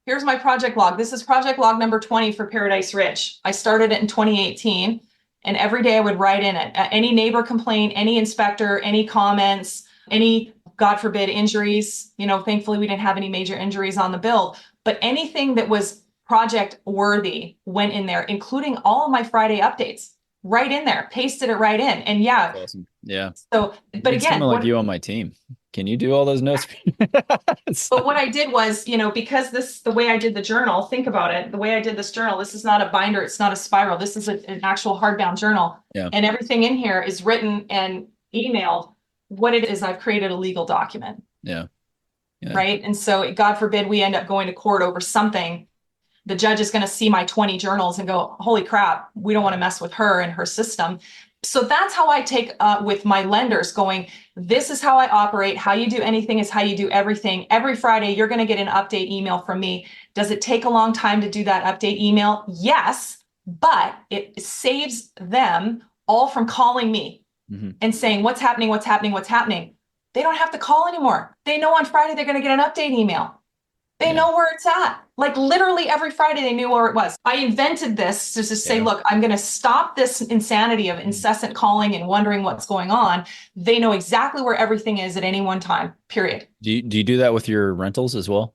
Here's my project log. This is project log number 20 for Paradise Ridge. I started it in 2018, and every day I would write in it. Any neighbor complaint, any inspector, any comments, any, God forbid, injuries. Thankfully we didn't have any major injuries on the build, but anything that was project worthy went in there, including all of my Friday updates, right in there, pasted it right in. And yeah. That's awesome. Yeah. So, but again, someone like you on my team. Can you do all those notes? But what I did was, because the way I did the journal, think about it, the way I did this journal, this is not a binder, it's not a spiral, this is an actual hardbound journal. Yeah. And everything in here is written and emailed. What it is, I've created a legal document. Yeah. Right. And so God forbid we end up going to court over something. The judge is going to see my 20 journals and go, holy crap, we don't want to mess with her and her system. So that's how I take with my lenders, going, this is how I operate. How you do anything is how you do everything. Every Friday, you're going to get an update email from me. Does it take a long time to do that update email? Yes, but it saves them all from calling me and saying, what's happening, what's happening, what's happening. They don't have to call anymore. They know on Friday they're going to get an update email. They know where it's at. Like literally every Friday they knew where it was. I invented this to just say, look, I'm going to stop this insanity of incessant calling and wondering what's going on. They know exactly where everything is at any one time, period. Do you do that with your rentals as well?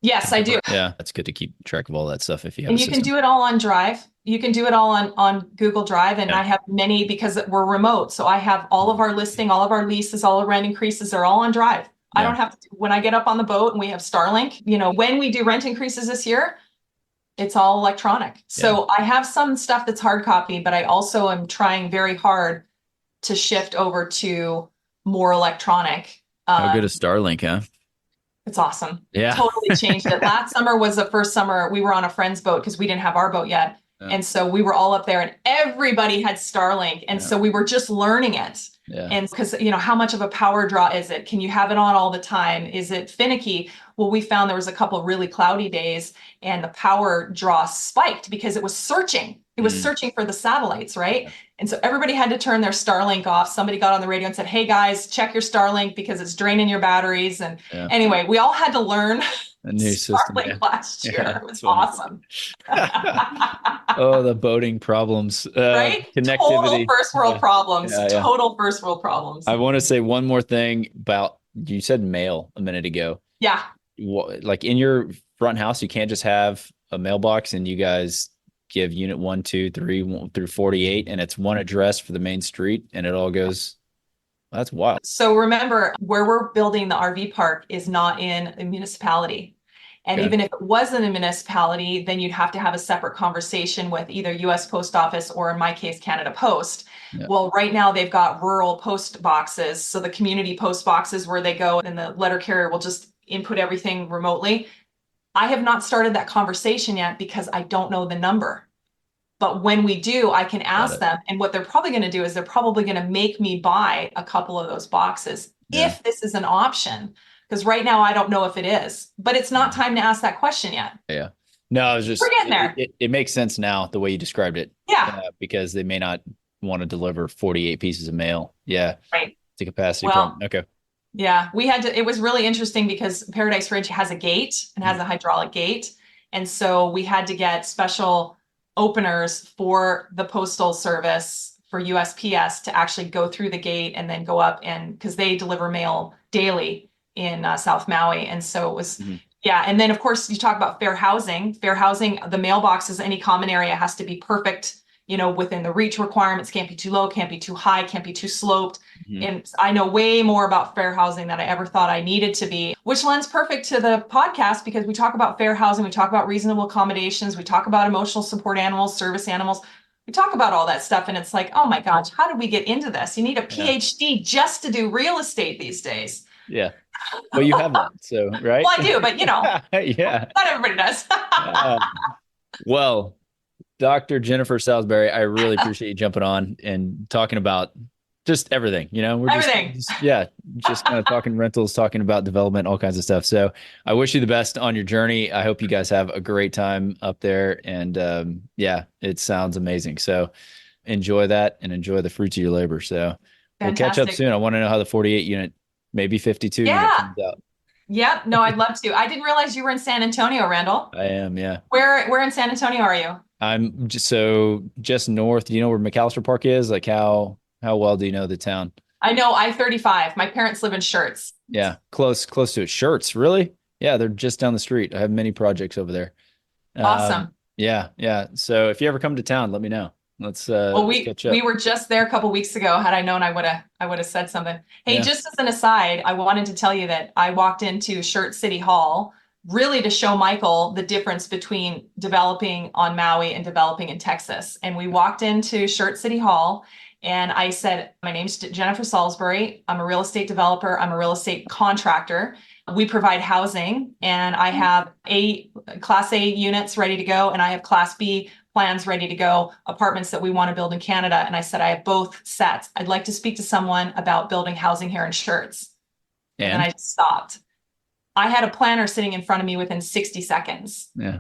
Yes, I do. Yeah, it's good to keep track of all that stuff if you have And you can do it all on Drive. You can do it all on Google Drive. And I have many, because we're remote. So I have all of our listing, all of our leases, all our rent increases are all on Drive. I don't have to, when I get up on the boat and we have Starlink, when we do rent increases this year, it's all electronic. So I have some stuff that's hard copy, but I also am trying very hard to shift over to more electronic. How good is Starlink, huh? It's awesome. Yeah. Totally changed it. Last summer was the first summer we were on a friend's boat because we didn't have our boat yet. And so we were all up there and everybody had Starlink. And so we were just learning it. And because, how much of a power draw is it? Can you have it on all the time? Is it finicky? Well, we found there was a couple of really cloudy days and the power draw spiked because it was searching. It was searching for the satellites, right? And so everybody had to turn their Starlink off. Somebody got on the radio and said, hey guys, check your Starlink because it's draining your batteries. And anyway, we all had to learn A new system. Starlink last year. Yeah, It was funny. awesome. Oh, the boating problems. Right? Total Connectivity. first world problems. Yeah. Total first world problems. I want to say one more thing about, you said mail a minute ago. Yeah. Like in your front house, you can't just have a mailbox and you guys give unit 1, 2, 3 through 48, and it's one address for the main street, and it all goes. That's wild. So remember, where we're building the RV park is not in a municipality. And Okay. even if it was in a municipality, then you'd have to have a separate conversation with either US Post Office or, in my case, Canada Post. Yeah. Well, right now they've got rural post boxes. So the community post boxes where they go and the letter carrier will just input everything remotely. I have not started that conversation yet because I don't know the number. But when we do, I can ask them. And what they're probably going to do is they're probably going to make me buy a couple of those boxes if this is an option. Because right now, I don't know if it is. But it's not time to ask that question yet. Yeah. No, I was just, we're getting there. It makes sense now the way you described it. Yeah. Because they may not want to deliver 48 pieces of mail. Yeah. Right. It's a capacity Well, problem. Okay. Yeah, we had to, it was really interesting because Paradise Ridge has a gate and has a hydraulic gate. And so we had to get special openers for the postal service for USPS to actually go through the gate and then go up, and because they deliver mail daily in South Maui. And so it was, yeah. And then of course you talk about fair housing, the mailboxes, any common area has to be perfect, within the reach requirements, can't be too low, can't be too high, can't be too sloped. And I know way more about fair housing than I ever thought I needed to be, which lends perfect to the podcast because we talk about fair housing, we talk about reasonable accommodations, we talk about emotional support animals, service animals. We talk about all that stuff and it's like, oh my gosh, how did we get into this? You need a PhD just to do real estate these days. Yeah. Well, you have one, so, right? Well, I do, but yeah. Not everybody does. Well, Dr. Jennifer Salisbury, I really appreciate you jumping on and talking about just everything, we're everything. Just kind of talking rentals, talking about development, all kinds of stuff. So I wish you the best on your journey. I hope you guys have a great time up there. And it sounds amazing. So enjoy that and enjoy the fruits of your labor. So We'll catch up soon. I want to know how the 48 unit, maybe 52 unit comes out. Yeah, no, I'd love to. I didn't realize you were in San Antonio, Randall. I am, yeah. Where in San Antonio are you? I'm just north. Do you know where McAllister Park is? Like how well do you know the town? I know I-35. My parents live in Shirts. Yeah, close to it. Shirts, really? Yeah, they're just down the street. I have many projects over there. Awesome. Yeah. So if you ever come to town, let me know. Let's catch up. We were just there a couple weeks ago. Had I known, I would have said something. Hey, just as an aside, I wanted to tell you that I walked into Shirt City Hall really to show Michael the difference between developing on Maui and developing in Texas. And we walked into Shirt City Hall and I said, my name's Jennifer Salisbury. I'm a real estate developer. I'm a real estate contractor. We provide housing and I have Class A units ready to go and I have Class B plans ready to go, apartments that we want to build in Canada. And I said, I have both sets. I'd like to speak to someone about building housing here in Shirts. And I stopped. I had a planner sitting in front of me within 60 seconds. Yeah.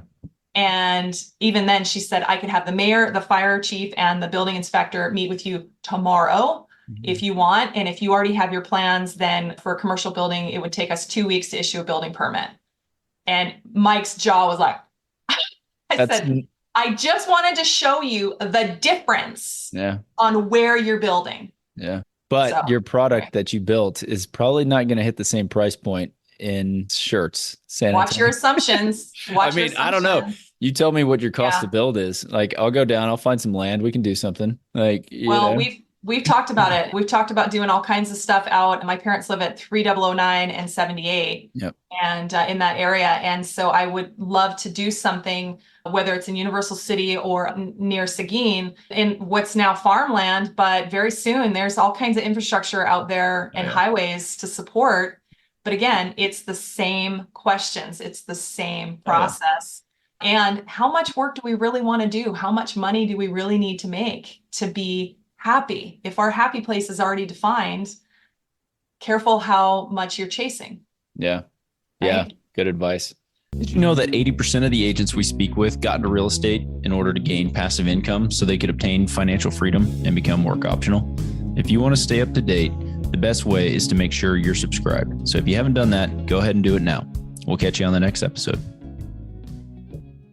And even then she said, I could have the mayor, the fire chief, and the building inspector meet with you tomorrow if you want. And if you already have your plans, then for a commercial building, it would take us 2 weeks to issue a building permit. And Mike's jaw was like, I just wanted to show you the difference on where you're building. Yeah. But your product that you built is probably not going to hit the same price point in Shirts. Watch your assumptions. I don't know. You tell me what your cost to build is. Like, I'll go down, I'll find some land. We can do something. We've talked about it. We've talked about doing all kinds of stuff out. My parents live at 3009 and 78 and in that area. And so I would love to do something, whether it's in Universal City or near Seguin in what's now farmland, but very soon there's all kinds of infrastructure out there and highways to support. But again, it's the same questions. It's the same process. And how much work do we really want to do? How much money do we really need to make to be happy? If our happy place is already defined, careful how much you're chasing. Yeah. Yeah. Good advice. Did you know that 80% of the agents we speak with got into real estate in order to gain passive income so they could obtain financial freedom and become work optional? If you want to stay up to date, the best way is to make sure you're subscribed. So if you haven't done that, go ahead and do it now. We'll catch you on the next episode.